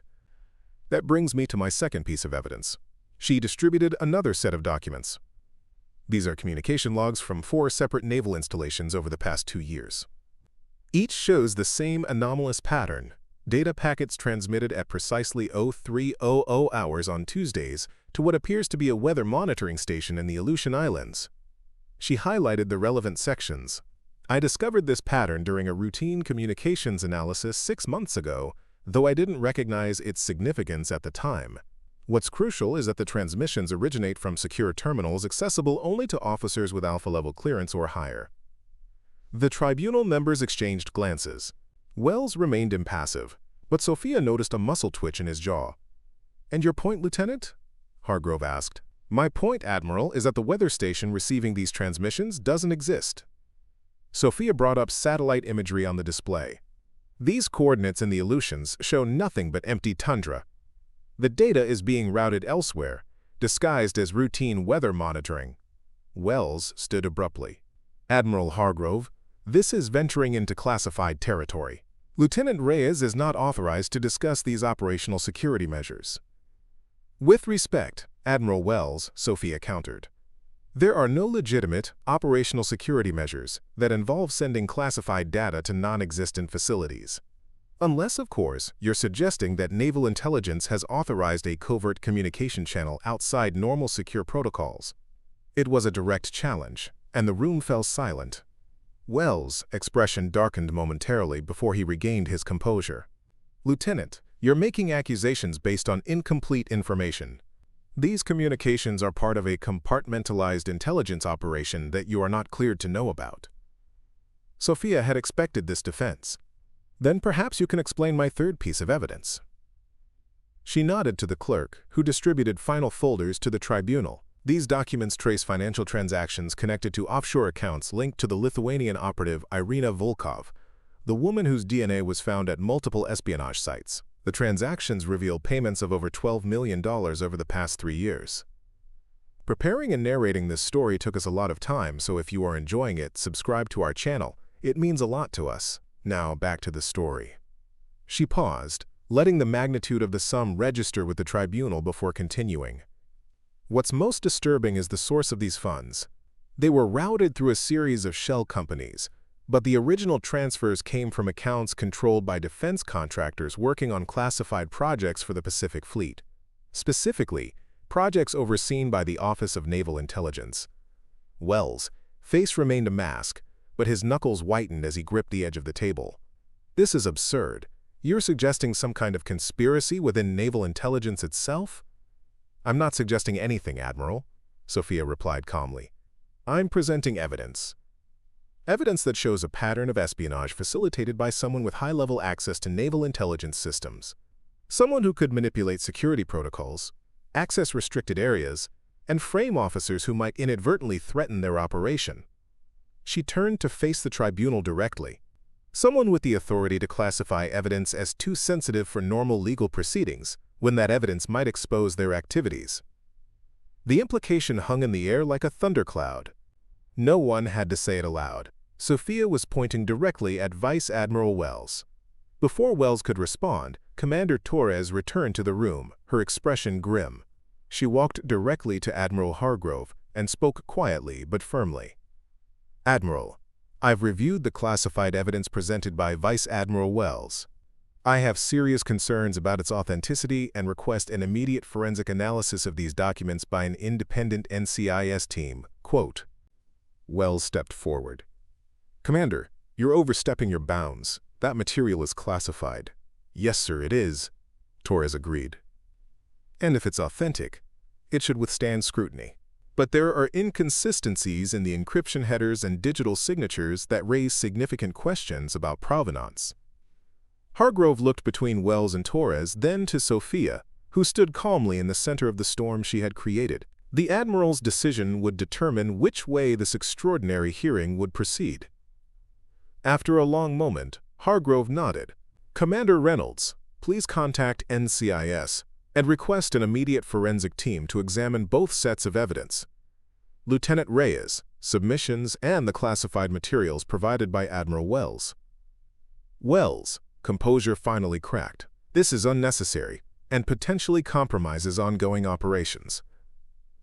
"That brings me to my second piece of evidence." She distributed another set of documents. These are communication logs from 4 separate naval installations over the past 2 years. Each shows the same anomalous pattern: data packets transmitted at precisely 0300 hours on Tuesdays to what appears to be a weather monitoring station in the Aleutian Islands. She highlighted the relevant sections. "I discovered this pattern during a routine communications analysis 6 months ago, though I didn't recognize its significance at the time. What's crucial is that the transmissions originate from secure terminals accessible only to officers with alpha-level clearance or higher." The tribunal members exchanged glances. Wells remained impassive, but Sofia noticed a muscle twitch in his jaw. "And your point, Lieutenant?" Hargrove asked. "My point, Admiral, is that the weather station receiving these transmissions doesn't exist." Sofia brought up satellite imagery on the display. "These coordinates in the Aleutians show nothing but empty tundra. The data is being routed elsewhere, disguised as routine weather monitoring." Wells stood abruptly. "Admiral Hargrove, this is venturing into classified territory. Lieutenant Reyes is not authorized to discuss these operational security measures." "With respect, Admiral Wells," Sofia countered. "There are no legitimate operational security measures that involve sending classified data to non-existent facilities. Unless, of course, you're suggesting that naval intelligence has authorized a covert communication channel outside normal secure protocols." It was a direct challenge, and the room fell silent. Wells' expression darkened momentarily before he regained his composure. "Lieutenant, you're making accusations based on incomplete information. These communications are part of a compartmentalized intelligence operation that you are not cleared to know about." Sofia had expected this defense. Then perhaps you can explain my third piece of evidence. She nodded to the clerk, who distributed final folders to the tribunal. These documents trace financial transactions connected to offshore accounts linked to the Lithuanian operative Irina Volkov, the woman whose DNA was found at multiple espionage sites. The transactions reveal payments of over $12 million over the past 3 years. Preparing and narrating this story took us a lot of time, so if you are enjoying it, subscribe to our channel. It means a lot to us. Now, back to the story. She paused, letting the magnitude of the sum register with the tribunal before continuing. What's most disturbing is the source of these funds. They were routed through a series of shell companies, but the original transfers came from accounts controlled by defense contractors working on classified projects for the Pacific Fleet. Specifically, projects overseen by the Office of Naval Intelligence. Wells' face remained a mask, but his knuckles whitened as he gripped the edge of the table. This is absurd. You're suggesting some kind of conspiracy within naval intelligence itself? I'm not suggesting anything, Admiral, Sofia replied calmly. I'm presenting evidence. Evidence that shows a pattern of espionage facilitated by someone with high-level access to naval intelligence systems. Someone who could manipulate security protocols, access restricted areas, and frame officers who might inadvertently threaten their operation. She turned to face the tribunal directly. Someone with the authority to classify evidence as too sensitive for normal legal proceedings, when that evidence might expose their activities. The implication hung in the air like a thundercloud. No one had to say it aloud. Sofia was pointing directly at Vice Admiral Wells. Before Wells could respond, Commander Torres returned to the room, her expression grim. She walked directly to Admiral Hargrove and spoke quietly but firmly. Admiral, I've reviewed the classified evidence presented by Vice Admiral Wells. I have serious concerns about its authenticity and request an immediate forensic analysis of these documents by an independent NCIS team. Quote. Wells stepped forward. Commander, you're overstepping your bounds. That material is classified. Yes, sir, it is, Torres agreed. And if it's authentic, it should withstand scrutiny. But there are inconsistencies in the encryption headers and digital signatures that raise significant questions about provenance. Hargrove looked between Wells and Torres, then to Sofia, who stood calmly in the center of the storm she had created. The Admiral's decision would determine which way this extraordinary hearing would proceed. After a long moment, Hargrove nodded. Commander Reynolds, please contact NCIS and request an immediate forensic team to examine both sets of evidence. Lieutenant Reyes, submissions, and the classified materials provided by Admiral Wells. Wells, composure finally cracked. This is unnecessary and potentially compromises ongoing operations.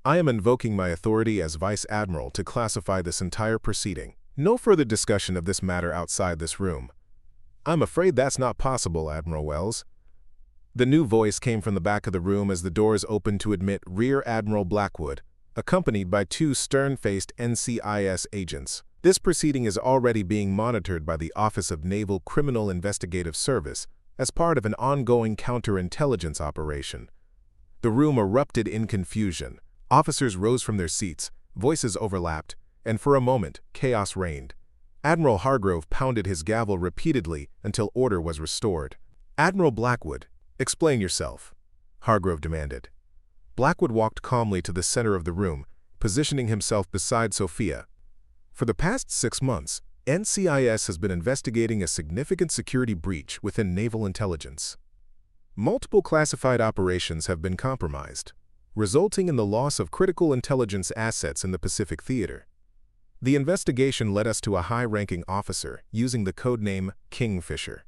I am invoking my authority as Vice Admiral to classify this entire proceeding. No further discussion of this matter outside this room. I'm afraid that's not possible, Admiral Wells. The new voice came from the back of the room as the doors opened to admit Rear Admiral Blackwood, accompanied by 2 stern-faced NCIS agents. This proceeding is already being monitored by the Office of Naval Criminal Investigative Service as part of an ongoing counterintelligence operation. The room erupted in confusion. Officers rose from their seats, voices overlapped, and for a moment, chaos reigned. Admiral Hargrove pounded his gavel repeatedly until order was restored. Admiral Blackwood, explain yourself, Hargrove demanded. Blackwood walked calmly to the center of the room, positioning himself beside Sofia. For the past 6 months, NCIS has been investigating a significant security breach within naval intelligence. Multiple classified operations have been compromised, resulting in the loss of critical intelligence assets in the Pacific Theater. The investigation led us to a high-ranking officer using the codename Kingfisher.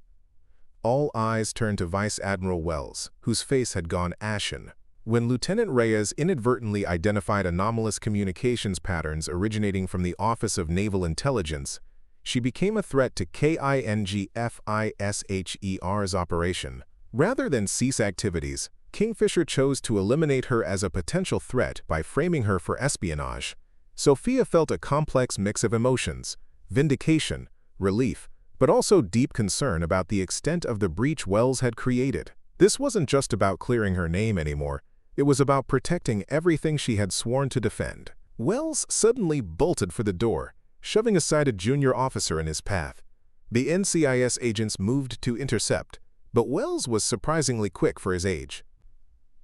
All eyes turned to Vice Admiral Wells, whose face had gone ashen. When Lieutenant Reyes inadvertently identified anomalous communications patterns originating from the Office of Naval Intelligence, she became a threat to KINGFISHER's operation. Rather than cease activities, Kingfisher chose to eliminate her as a potential threat by framing her for espionage. Sofia felt a complex mix of emotions, vindication, relief, but also deep concern about the extent of the breach Wells had created. This wasn't just about clearing her name anymore. It was about protecting everything she had sworn to defend. Wells suddenly bolted for the door, shoving aside a junior officer in his path. The NCIS agents moved to intercept, but Wells was surprisingly quick for his age.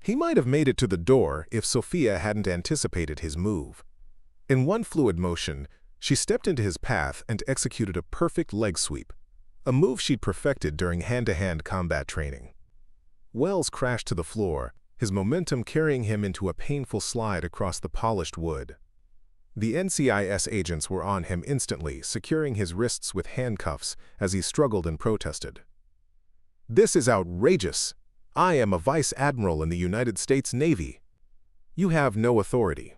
He might have made it to the door if Sofia hadn't anticipated his move. In one fluid motion, she stepped into his path and executed a perfect leg sweep, a move she'd perfected during hand-to-hand combat training. Wells crashed to the floor, his momentum carrying him into a painful slide across the polished wood. The NCIS agents were on him instantly, securing his wrists with handcuffs as he struggled and protested. "This is outrageous! I am a vice admiral in the United States Navy. You have no authority."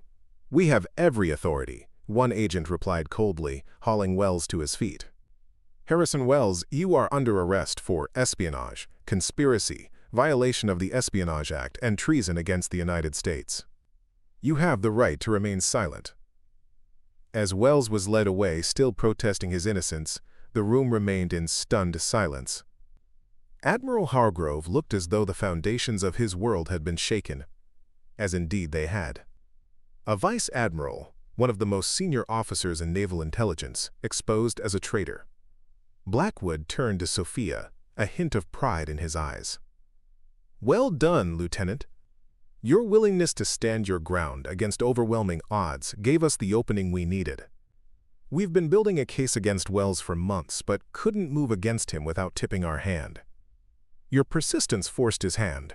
"We have every authority," one agent replied coldly, hauling Wells to his feet. "Harrison Wells, you are under arrest for espionage, conspiracy, violation of the Espionage Act, and treason against the United States. You have the right to remain silent." As Wells was led away, still protesting his innocence, the room remained in stunned silence. Admiral Hargrove looked as though the foundations of his world had been shaken, as indeed they had. A vice admiral, one of the most senior officers in naval intelligence, exposed as a traitor. Blackwood turned to Sofia, a hint of pride in his eyes. "Well done, Lieutenant. Your willingness to stand your ground against overwhelming odds gave us the opening we needed. We've been building a case against Wells for months, but couldn't move against him without tipping our hand. Your persistence forced his hand."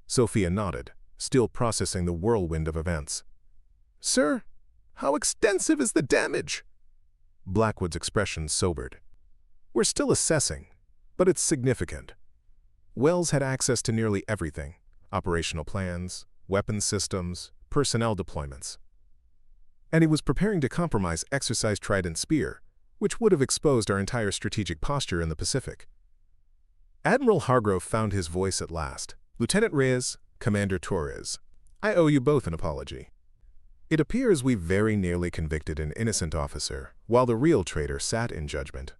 Sofia nodded, still processing the whirlwind of events. "Sir, how extensive is the damage?" Blackwood's expression sobered. "We're still assessing, but it's significant. Wells had access to nearly everything: operational plans, weapons systems, personnel deployments. And he was preparing to compromise Exercise Trident Spear, which would have exposed our entire strategic posture in the Pacific." Admiral Hargrove found his voice at last. "Lieutenant Reyes, Commander Torres, I owe you both an apology. It appears we very nearly convicted an innocent officer, while the real traitor sat in judgment."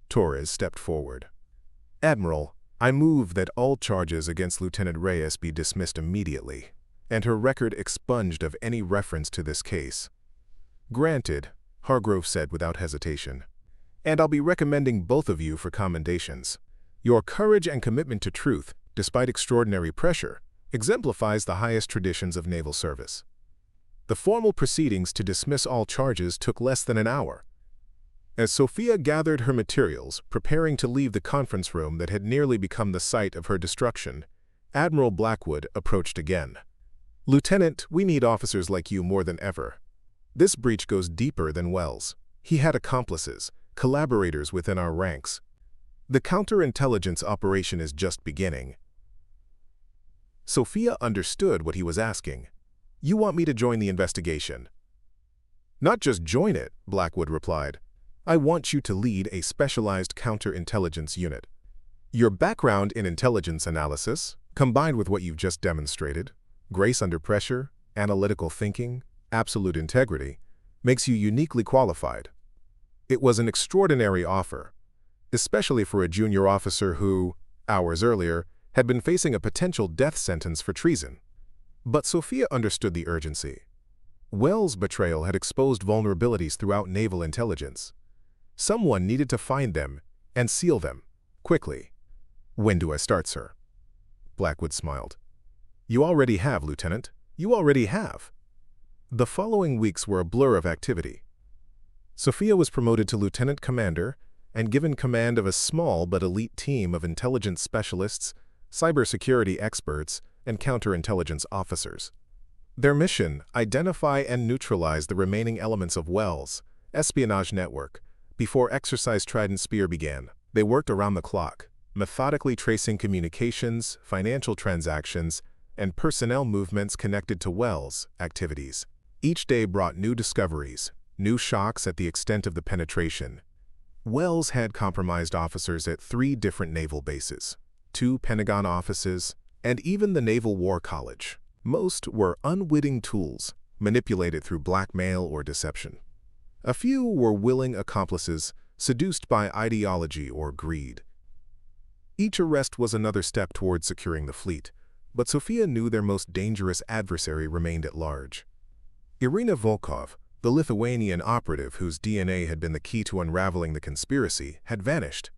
Torres stepped forward. "Admiral, I move that all charges against Lieutenant Reyes be dismissed immediately, and her record expunged of any reference to this case." "Granted," Hargrove said without hesitation. "And I'll be recommending both of you for commendations. Your courage and commitment to truth, despite extraordinary pressure, exemplifies the highest traditions of naval service." The formal proceedings to dismiss all charges took less than an hour. As Sofia gathered her materials, preparing to leave the conference room that had nearly become the site of her destruction, Admiral Blackwood approached again. "Lieutenant, we need officers like you more than ever. This breach goes deeper than Wells. He had accomplices, collaborators within our ranks. The counterintelligence operation is just beginning." Sofia understood what he was asking. "You want me to join the investigation?" "Not just join it," Blackwood replied. "I want you to lead a specialized counterintelligence unit. Your background in intelligence analysis, combined with what you've just demonstrated, grace under pressure, analytical thinking, absolute integrity, makes you uniquely qualified." It was an extraordinary offer, especially for a junior officer who, hours earlier, had been facing a potential death sentence for treason. But Sofia understood the urgency. Wells' betrayal had exposed vulnerabilities throughout naval intelligence. Someone needed to find them and seal them, quickly. "When do I start, sir?" Blackwood smiled. "You already have, Lieutenant. You already have." The following weeks were a blur of activity. Sofia was promoted to lieutenant commander and given command of a small but elite team of intelligence specialists, cybersecurity experts, and counterintelligence officers. Their mission: identify and neutralize the remaining elements of Wells' espionage network before Exercise Trident Spear began. They worked around the clock, methodically tracing communications, financial transactions, and personnel movements connected to Wells' activities. Each day brought new discoveries, new shocks at the extent of the penetration. Wells had compromised officers at 3 different naval bases, 2 Pentagon offices, and even the Naval War College. Most were unwitting tools, manipulated through blackmail or deception. A few were willing accomplices, seduced by ideology or greed. Each arrest was another step toward securing the fleet, but Sofia knew their most dangerous adversary remained at large. Irina Volkov, The Lithuanian operative whose DNA had been the key to unraveling the conspiracy had vanished.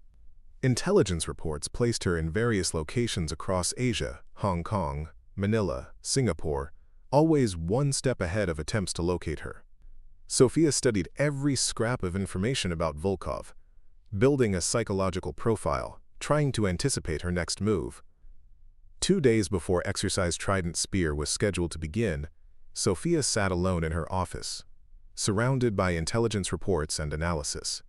Intelligence reports placed her in various locations across Asia, Hong Kong, Manila, Singapore, always one step ahead of attempts to locate her. Sofia studied every scrap of information about Volkov, building a psychological profile, trying to anticipate her next move. 2 days before Exercise Trident Spear was scheduled to begin, Sofia sat alone in her office, surrounded by intelligence reports and analysis.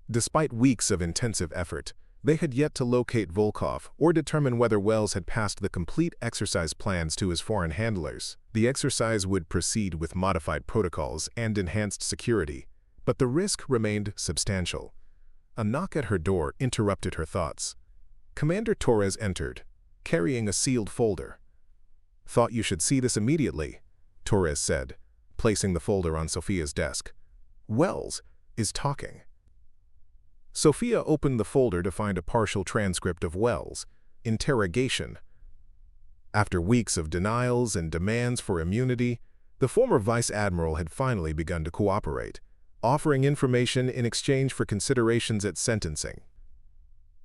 Despite weeks of intensive effort, they had yet to locate Volkov or determine whether Wells had passed the complete exercise plans to his foreign handlers. The exercise would proceed with modified protocols and enhanced security, but the risk remained substantial. A knock at her door interrupted her thoughts. Commander Torres entered, carrying a sealed folder. "Thought you should see this immediately," Torres said, placing the folder on Sofia's desk. "Wells is talking." Sofia opened the folder to find a partial transcript of Wells' interrogation. After weeks of denials and demands for immunity, the former vice admiral had finally begun to cooperate, offering information in exchange for considerations at sentencing.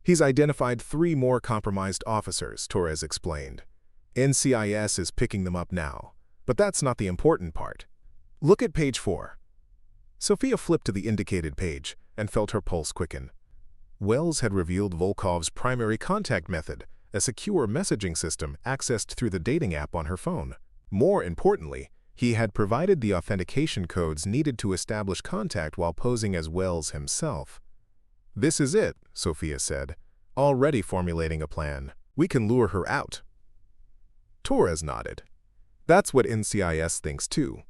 "He's identified 3 more compromised officers," Torres explained. "NCIS is picking them up now, but that's not the important part. Look at page 4. Sofia flipped to the indicated page and felt her pulse quicken. Wells had revealed Volkov's primary contact method, a secure messaging system accessed through the dating app on her phone. More importantly, he had provided the authentication codes needed to establish contact while posing as Wells himself. "This is it," Sofia said, already formulating a plan. "We can lure her out." Torres nodded. "That's what NCIS thinks too.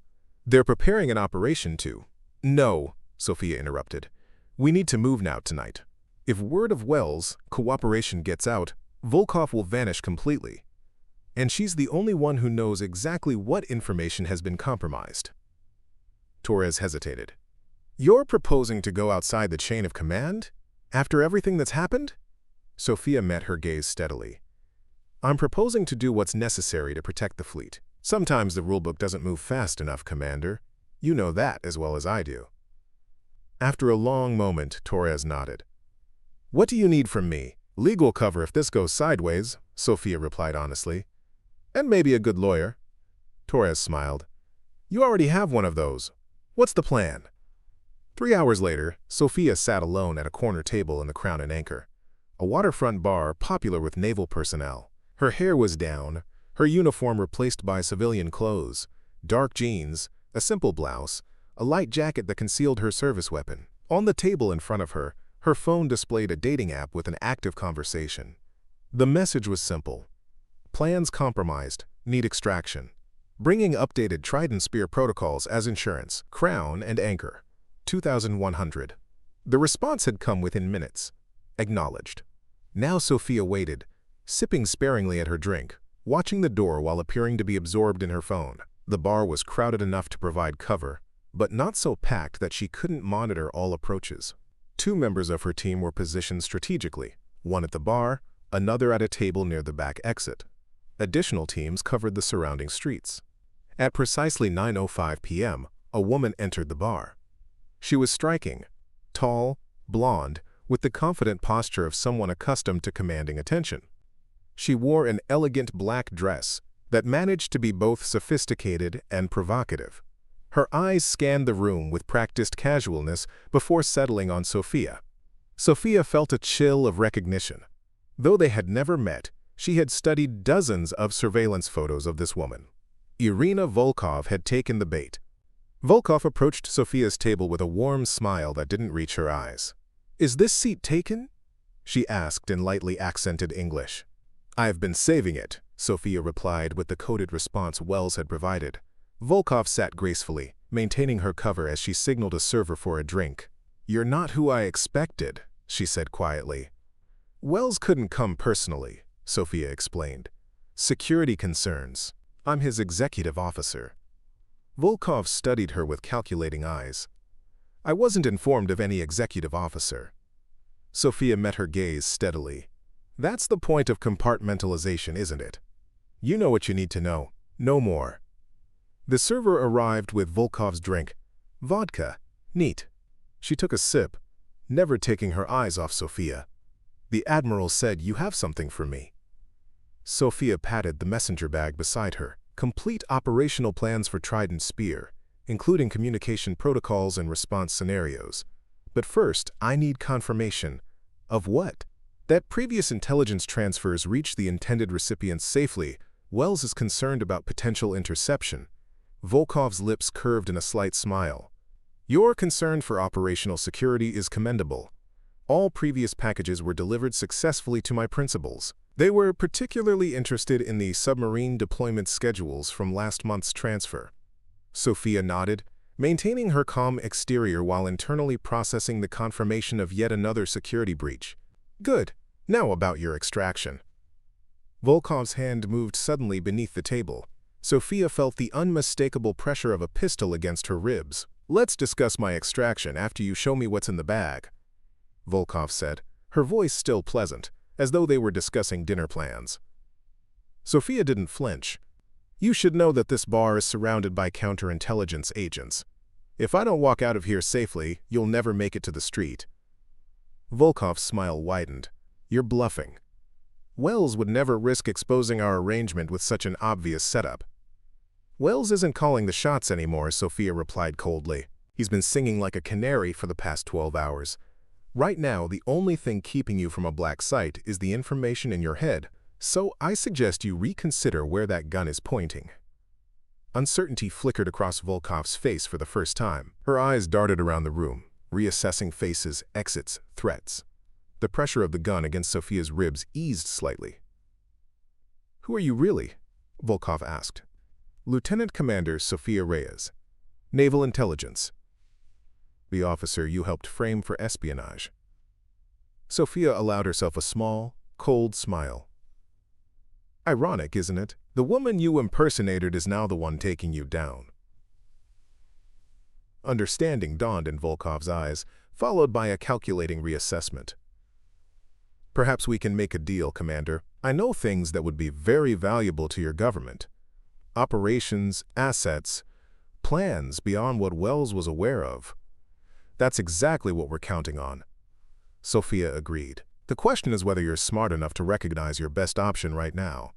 They're preparing an operation to—" "No," Sofia interrupted. "We need to move now tonight. If word of Wells' cooperation gets out, Volkov will vanish completely. And she's the only one who knows exactly what information has been compromised." Torres hesitated. "You're proposing to go outside the chain of command? After everything that's happened?" Sofia met her gaze steadily. "I'm proposing to do what's necessary to protect the fleet. Sometimes the rulebook doesn't move fast enough, Commander. You know that as well as I do." After a long moment, Torres nodded. "What do you need from me? Legal cover if this goes sideways," Sofia replied honestly. "And maybe a good lawyer." Torres smiled. "You already have one of those. What's the plan?" 3 hours later, Sofia sat alone at a corner table in the Crown and Anchor, a waterfront bar popular with naval personnel. Her hair was down, her uniform replaced by civilian clothes, dark jeans, a simple blouse, a light jacket that concealed her service weapon. On the table in front of her, her phone displayed a dating app with an active conversation. The message was simple. "Plans compromised. Need extraction. Bringing updated Trident Spear protocols as insurance. Crown and Anchor. 2100. The response had come within minutes. Acknowledged. Now Sofia waited, sipping sparingly at her drink, watching the door while appearing to be absorbed in her phone. The bar was crowded enough to provide cover, but not so packed that she couldn't monitor all approaches. 2 members of her team were positioned strategically, one at the bar, another at a table near the back exit. Additional teams covered the surrounding streets. At precisely 9:05 p.m., a woman entered the bar. She was striking, tall, blonde, with the confident posture of someone accustomed to commanding attention. She wore an elegant black dress that managed to be both sophisticated and provocative. Her eyes scanned the room with practiced casualness before settling on Sofia. Sofia felt a chill of recognition. Though they had never met, she had studied dozens of surveillance photos of this woman. Irina Volkov had taken the bait. Volkov approached Sofia's table with a warm smile that didn't reach her eyes. "Is this seat taken?" she asked in lightly accented English. "I've been saving it," Sofia replied with the coded response Wells had provided. Volkov sat gracefully, maintaining her cover as she signaled a server for a drink. "You're not who I expected," she said quietly. "Wells couldn't come personally," Sofia explained. "Security concerns. I'm his executive officer." Volkov studied her with calculating eyes. "I wasn't informed of any executive officer." Sofia met her gaze steadily. "That's the point of compartmentalization, isn't it? You know what you need to know, no more." The server arrived with Volkov's drink, Vodka. Neat. She took a sip, never taking her eyes off Sofia. The Admiral said, "You have something for me." Sofia patted the messenger bag beside her. Complete operational plans for Trident Spear, including communication protocols and response scenarios. But first, I need confirmation. Of what? That previous intelligence transfers reached the intended recipients safely. Wells is concerned about potential interception. Volkov's lips curved in a slight smile. Your concern for operational security is commendable. All previous packages were delivered successfully to my principals. They were particularly interested in the submarine deployment schedules from last month's transfer. Sofia nodded, maintaining her calm exterior while internally processing the confirmation of yet another security breach. Good. Now about your extraction. Volkov's hand moved suddenly beneath the table. Sofia felt the unmistakable pressure of a pistol against her ribs. Let's discuss my extraction after you show me what's in the bag, Volkov said, her voice still pleasant, as though they were discussing dinner plans. Sofia didn't flinch. You should know that this bar is surrounded by counterintelligence agents. If I don't walk out of here safely, you'll never make it to the street. Volkov's smile widened. You're bluffing. Wells would never risk exposing our arrangement with such an obvious setup. Wells isn't calling the shots anymore, Sofia replied coldly. He's been singing like a canary for the past 12 hours. Right now, the only thing keeping you from a black site is the information in your head, so I suggest you reconsider where that gun is pointing. Uncertainty flickered across Volkov's face for the first time. Her eyes darted around the room, reassessing faces, exits, threats. The pressure of the gun against Sofia's ribs eased slightly. Who are you really? Volkov asked. Lieutenant Commander Sofia Reyes, Naval Intelligence. The officer you helped frame for espionage. Sofia allowed herself a small, cold smile. Ironic, isn't it? The woman you impersonated is now the one taking you down. Understanding dawned in Volkov's eyes, followed by a calculating reassessment. Perhaps we can make a deal, Commander. I know things that would be very valuable to your government. Operations, assets, plans beyond what Wells was aware of. That's exactly what we're counting on. Sofia agreed. The question is whether you're smart enough to recognize your best option right now.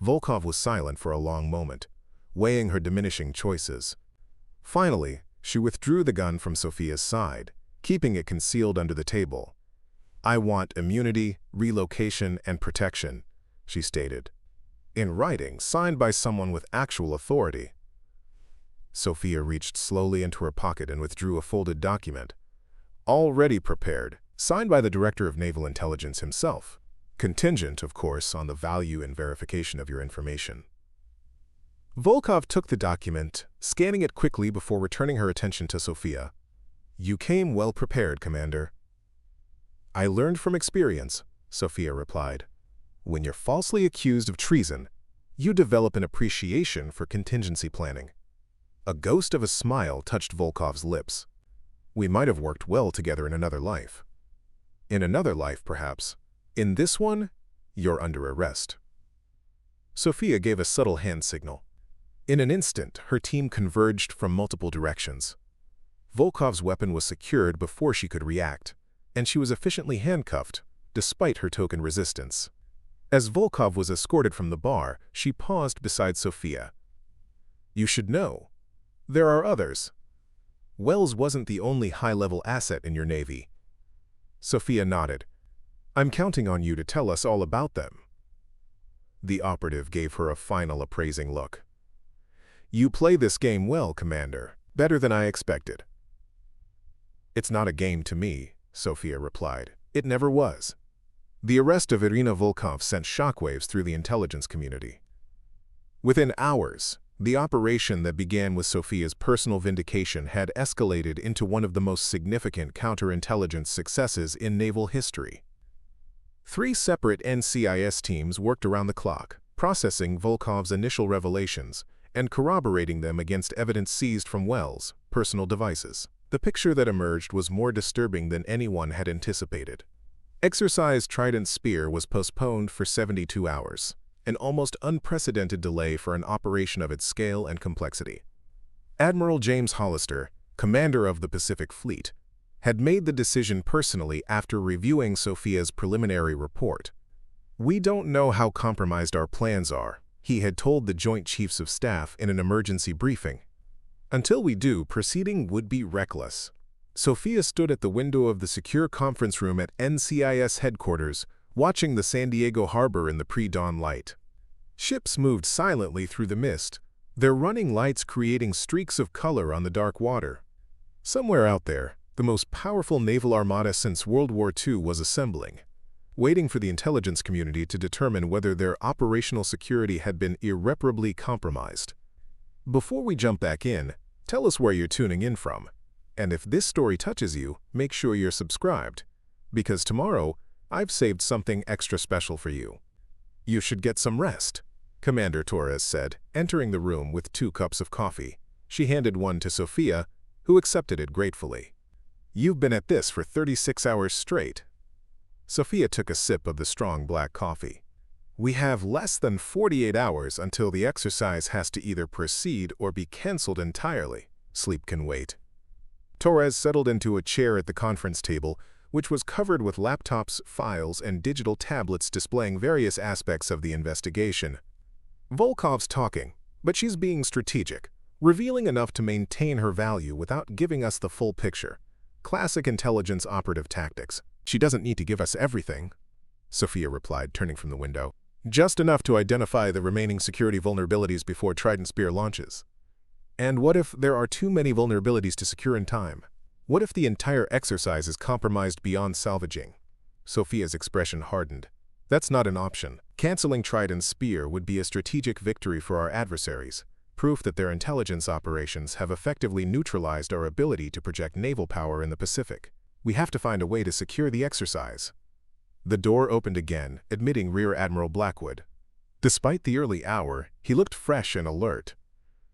Volkov was silent for a long moment, weighing her diminishing choices. Finally, she withdrew the gun from Sofia's side, keeping it concealed under the table. I want immunity, relocation, and protection, she stated. In writing, signed by someone with actual authority. Sofia reached slowly into her pocket and withdrew a folded document. Already prepared, signed by the Director of Naval Intelligence himself. Contingent, of course, on the value and verification of your information. Volkov took the document, scanning it quickly before returning her attention to Sofia. You came well prepared, Commander. I learned from experience, Sofia replied. When you're falsely accused of treason, you develop an appreciation for contingency planning. A ghost of a smile touched Volkov's lips. We might have worked well together in another life. In another life, perhaps. In this one, you're under arrest. Sofia gave a subtle hand signal. In an instant, her team converged from multiple directions. Volkov's weapon was secured before she could react, and she was efficiently handcuffed, despite her token resistance. As Volkov was escorted from the bar, she paused beside Sofia. You should know. There are others. Wells wasn't the only high-level asset in your Navy. Sofia nodded. I'm counting on you to tell us all about them. The operative gave her a final appraising look. You play this game well, Commander. Better than I expected. It's not a game to me, Sofia replied. It never was. The arrest of Irina Volkov sent shockwaves through the intelligence community. Within hours, the operation that began with Sofia's personal vindication had escalated into one of the most significant counterintelligence successes in naval history. 3 separate NCIS teams worked around the clock, processing Volkov's initial revelations and corroborating them against evidence seized from Wells' personal devices. The picture that emerged was more disturbing than anyone had anticipated. Exercise Trident Spear was postponed for 72 hours, an almost unprecedented delay for an operation of its scale and complexity. Admiral James Hollister, commander of the Pacific Fleet, had made the decision personally after reviewing Sofia's preliminary report. "We don't know how compromised our plans are," he had told the Joint Chiefs of Staff in an emergency briefing. "Until we do, proceeding would be reckless." Sofia stood at the window of the secure conference room at NCIS headquarters, watching the San Diego harbor in the pre-dawn light. Ships moved silently through the mist, their running lights creating streaks of color on the dark water. Somewhere out there, the most powerful naval armada since World War II was assembling, waiting for the intelligence community to determine whether their operational security had been irreparably compromised. Before we jump back in, tell us where you're tuning in from. And if this story touches you, make sure you're subscribed, because tomorrow, I've saved something extra special for you. "You should get some rest," Commander Torres said, entering the room with 2 cups of coffee. She handed one to Sofia, who accepted it gratefully. "You've been at this for 36 hours straight." Sofia took a sip of the strong black coffee. "We have less than 48 hours until the exercise has to either proceed or be cancelled entirely. Sleep can wait." Torres settled into a chair at the conference table, which was covered with laptops, files, and digital tablets displaying various aspects of the investigation. "Volkov's talking, but she's being strategic, revealing enough to maintain her value without giving us the full picture. Classic intelligence operative tactics. She doesn't need to give us everything," Sofia replied, turning from the window. "Just enough to identify the remaining security vulnerabilities before Trident Spear launches. And what if there are too many vulnerabilities to secure in time? What if the entire exercise is compromised beyond salvaging?" Sofia's expression hardened. "That's not an option. Canceling Trident Spear would be a strategic victory for our adversaries, proof that their intelligence operations have effectively neutralized our ability to project naval power in the Pacific. We have to find a way to secure the exercise." The door opened again, admitting Rear Admiral Blackwood. Despite the early hour, he looked fresh and alert,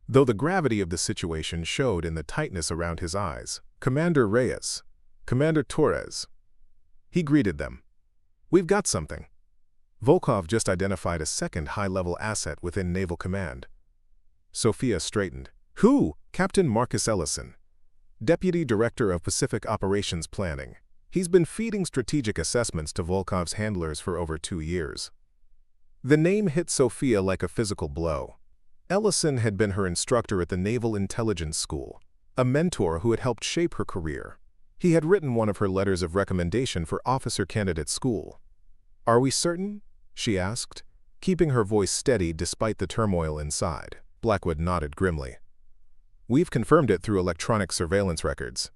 though the gravity of the situation showed in the tightness around his eyes. "Commander Reyes, Commander Torres." He greeted them. "We've got something." Volkov just identified a second high-level asset within Naval Command. Sofia straightened. "Who?" "Captain Marcus Ellison, Deputy Director of Pacific Operations Planning. He's been feeding strategic assessments to Volkov's handlers for over 2 years." The name hit Sofia like a physical blow. Ellison had been her instructor at the Naval Intelligence School, a mentor who had helped shape her career. He had written one of her letters of recommendation for officer candidate school. "Are we certain?" she asked, keeping her voice steady despite the turmoil inside. Blackwood nodded grimly. "We've confirmed it through electronic surveillance records.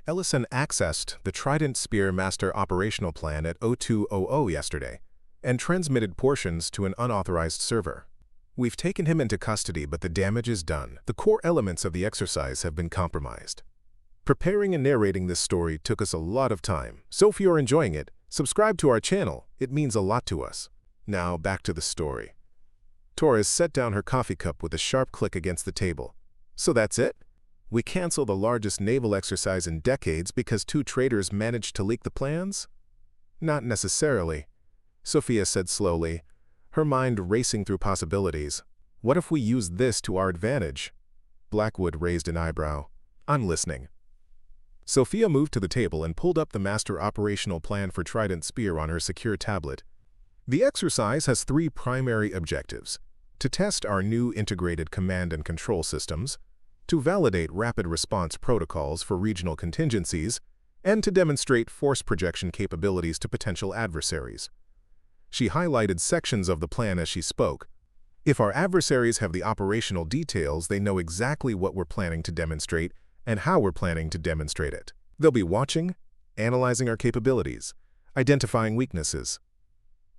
Ellison accessed the Trident Spear Master Operational Plan at 0200 yesterday and transmitted portions to an unauthorized server. We've taken him into custody, but the damage is done. The core elements of the exercise have been compromised." Preparing and narrating this story took us a lot of time. So if you're enjoying it, subscribe to our channel. It means a lot to us. Now back to the story. Torres set down her coffee cup with a sharp click against the table. "So that's it? We cancel the largest naval exercise in decades because 2 traitors managed to leak the plans?" "Not necessarily," Sofia said slowly, her mind racing through possibilities. "What if we use this to our advantage?" Blackwood raised an eyebrow. "I'm listening." Sofia moved to the table and pulled up the master operational plan for Trident Spear on her secure tablet. "The exercise has 3 primary objectives: to test our new integrated command and control systems, to validate rapid response protocols for regional contingencies, and to demonstrate force projection capabilities to potential adversaries." She highlighted sections of the plan as she spoke. "If our adversaries have the operational details, they know exactly what we're planning to demonstrate and how we're planning to demonstrate it. They'll be watching, analyzing our capabilities, identifying weaknesses."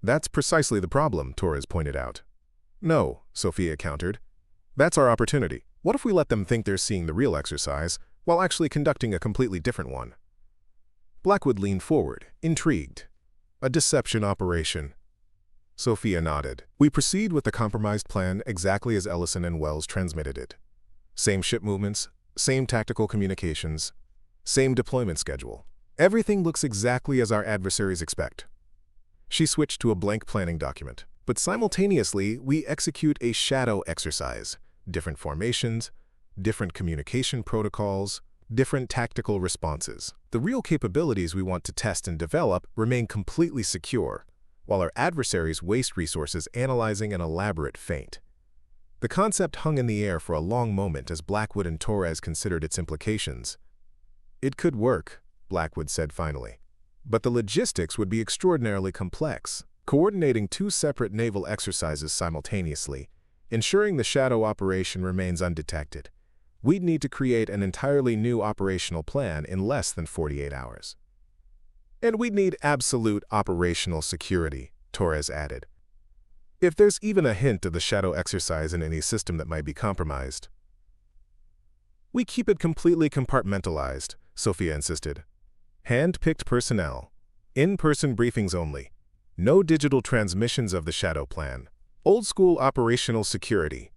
"That's precisely the problem," Torres pointed out. "No," Sofia countered. "That's our opportunity. What if we let them think they're seeing the real exercise, while actually conducting a completely different one?" Blackwood leaned forward, intrigued. "A deception operation." Sofia nodded. "We proceed with the compromised plan exactly as Ellison and Wells transmitted it. Same ship movements, same tactical communications, same deployment schedule. Everything looks exactly as our adversaries expect." She switched to a blank planning document. "But simultaneously, we execute a shadow exercise. Different formations, different communication protocols, different tactical responses. The real capabilities we want to test and develop remain completely secure, while our adversaries waste resources analyzing an elaborate feint. The concept hung in the air for a long moment as Blackwood and Torres considered its implications. It could work, Blackwood said finally, but the logistics would be extraordinarily complex. Coordinating two separate naval exercises simultaneously, ensuring the shadow operation remains undetected. We'd need to create an entirely new operational plan in less than 48 hours. And we'd need absolute operational security, Torres added. If there's even a hint of the shadow exercise in any system that might be compromised. We keep it completely compartmentalized, Sofia insisted. Hand-picked personnel. In-person briefings only. No digital transmissions of the shadow plan. Old-school operational security.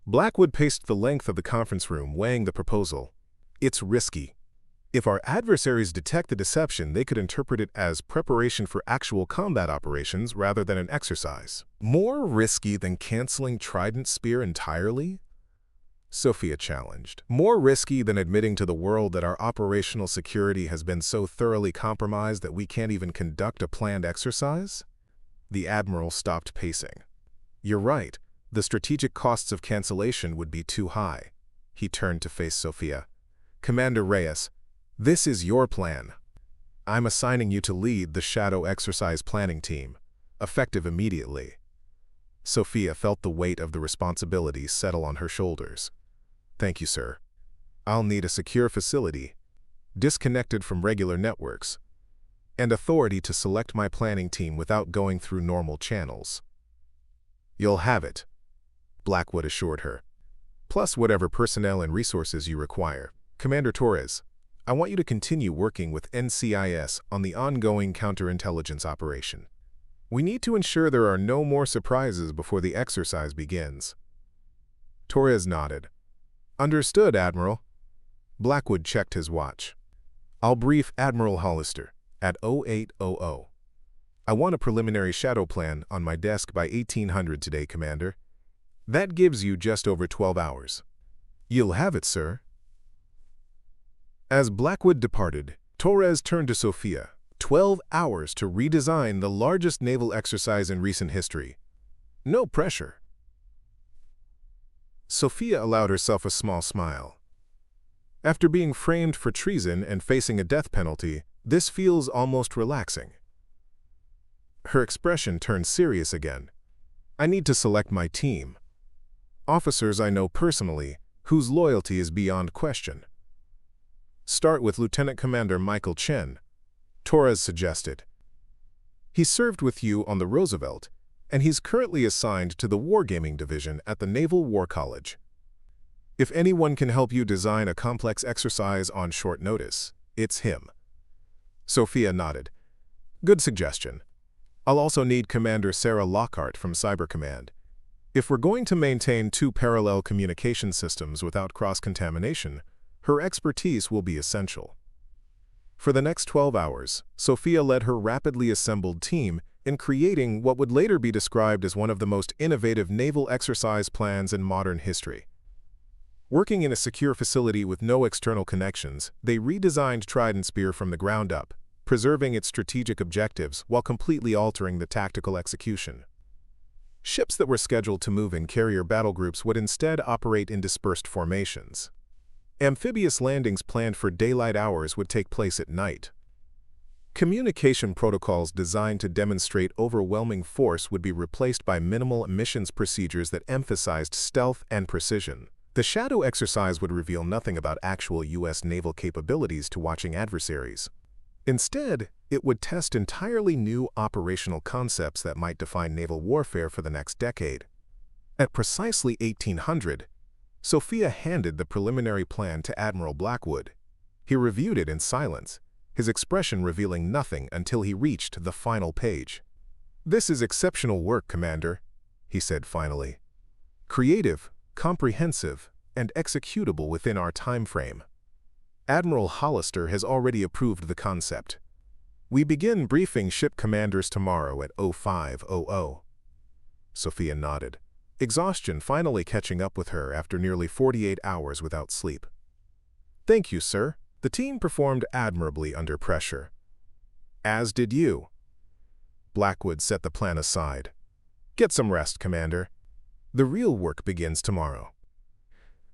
Blackwood paced the length of the conference room, weighing the proposal. It's risky. If our adversaries detect the deception, they could interpret it as preparation for actual combat operations rather than an exercise. More risky than canceling Trident Spear entirely? Sofia challenged. More risky than admitting to the world that our operational security has been so thoroughly compromised that we can't even conduct a planned exercise? The Admiral stopped pacing. You're right. The strategic costs of cancellation would be too high. He turned to face Sofia. Commander Reyes, this is your plan. I'm assigning you to lead the Shadow Exercise Planning Team, effective immediately. Sofia felt the weight of the responsibility settle on her shoulders. Thank you, sir. I'll need a secure facility, disconnected from regular networks, and authority to select my planning team without going through normal channels. You'll have it, Blackwood assured her, plus whatever personnel and resources you require. Commander Torres, I want you to continue working with NCIS on the ongoing counterintelligence operation. We need to ensure there are no more surprises before the exercise begins. Torres nodded. Understood, Admiral. Blackwood checked his watch. I'll brief Admiral Hollister at 0800. I want a preliminary shadow plan on my desk by 1800 today, Commander. That gives you just over 12 hours. You'll have it, sir. As Blackwood departed, Torres turned to Sofia. 12 hours to redesign the largest naval exercise in recent history. No pressure. Sofia allowed herself a small smile. After being framed for treason and facing a death penalty, this feels almost relaxing. Her expression turned serious again. I need to select my team. Officers I know personally, whose loyalty is beyond question. Start with Lieutenant Commander Michael Chen, Torres suggested. He served with you on the Roosevelt, and he's currently assigned to the Wargaming Division at the Naval War College. If anyone can help you design a complex exercise on short notice, it's him. Sofia nodded. Good suggestion. I'll also need Commander Sarah Lockhart from Cyber Command. If we're going to maintain two parallel communication systems without cross-contamination, her expertise will be essential. For the next 12 hours, Sofia led her rapidly assembled team in creating what would later be described as one of the most innovative naval exercise plans in modern history. Working in a secure facility with no external connections, they redesigned Trident Spear from the ground up, preserving its strategic objectives while completely altering the tactical execution. Ships that were scheduled to move in carrier battle groups would instead operate in dispersed formations. Amphibious landings planned for daylight hours would take place at night. Communication protocols designed to demonstrate overwhelming force would be replaced by minimal emissions procedures that emphasized stealth and precision. The shadow exercise would reveal nothing about actual U.S. naval capabilities to watching adversaries. Instead, it would test entirely new operational concepts that might define naval warfare for the next decade. At precisely 1800, Sofia handed the preliminary plan to Admiral Blackwood. He reviewed it in silence, his expression revealing nothing until he reached the final page. This is exceptional work, Commander, he said finally. Creative, comprehensive, and executable within our time frame. Admiral Hollister has already approved the concept. We begin briefing ship commanders tomorrow at 0500. Sofia nodded, exhaustion finally catching up with her after nearly 48 hours without sleep. Thank you, sir. The team performed admirably under pressure. As did you. Blackwood set the plan aside. Get some rest, Commander. The real work begins tomorrow.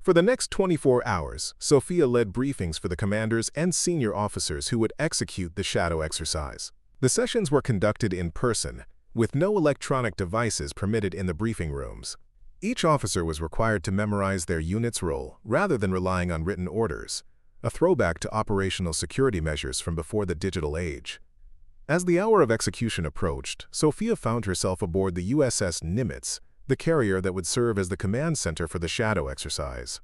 For the next 24 hours, Sofia led briefings for the commanders and senior officers who would execute the shadow exercise. The sessions were conducted in person, with no electronic devices permitted in the briefing rooms. Each officer was required to memorize their unit's role rather than relying on written orders, a throwback to operational security measures from before the digital age. As the hour of execution approached, Sofia found herself aboard the USS Nimitz, the carrier that would serve as the command center for the shadow exercise.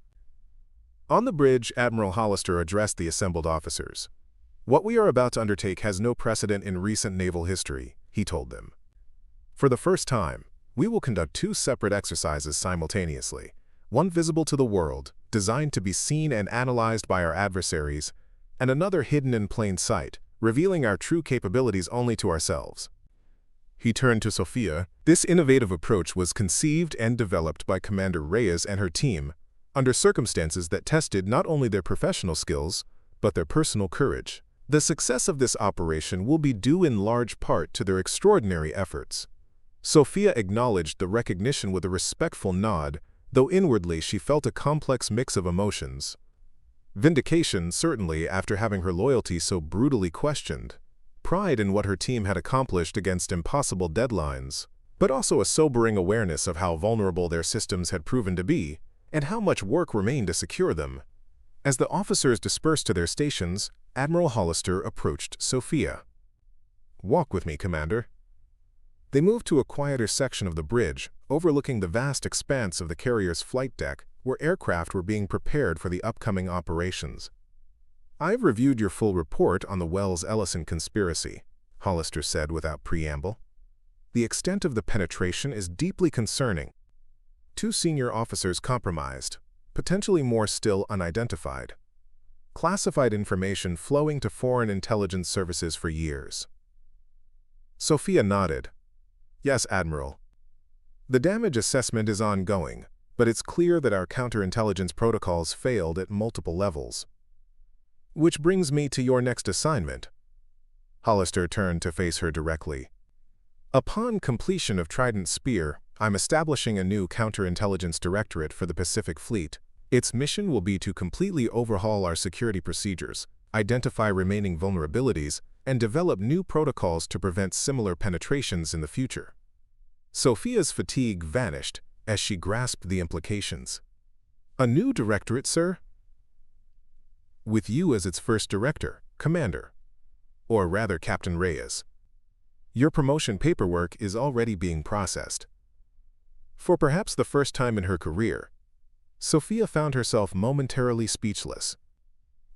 On the bridge, Admiral Hollister addressed the assembled officers. "What we are about to undertake has no precedent in recent naval history," he told them. "For the first time, we will conduct two separate exercises simultaneously, one visible to the world, designed to be seen and analyzed by our adversaries, and another hidden in plain sight, revealing our true capabilities only to ourselves." He turned to Sofia. This innovative approach was conceived and developed by Commander Reyes and her team, under circumstances that tested not only their professional skills, but their personal courage. The success of this operation will be due in large part to their extraordinary efforts. Sofia acknowledged the recognition with a respectful nod, though inwardly she felt a complex mix of emotions. Vindication, certainly, after having her loyalty so brutally questioned. Pride in what her team had accomplished against impossible deadlines, but also a sobering awareness of how vulnerable their systems had proven to be, and how much work remained to secure them. As the officers dispersed to their stations, Admiral Hollister approached Sofia. "Walk with me, Commander." They moved to a quieter section of the bridge, overlooking the vast expanse of the carrier's flight deck, where aircraft were being prepared for the upcoming operations. "I've reviewed your full report on the Wells-Ellison conspiracy," Hollister said without preamble. "The extent of the penetration is deeply concerning. 2 senior officers compromised, potentially more still unidentified. Classified information flowing to foreign intelligence services for years." Sofia nodded. "Yes, Admiral. The damage assessment is ongoing, but it's clear that our counterintelligence protocols failed at multiple levels. Which brings me to your next assignment." Hollister turned to face her directly. "Upon completion of Trident Spear, I'm establishing a new counterintelligence directorate for the Pacific Fleet. Its mission will be to completely overhaul our security procedures, identify remaining vulnerabilities, and develop new protocols to prevent similar penetrations in the future." Sofia's fatigue vanished as she grasped the implications. "A new directorate, sir?" "With you as its first director, Commander. Or rather, Captain Reyes. Your promotion paperwork is already being processed." For perhaps the first time in her career, Sofia found herself momentarily speechless.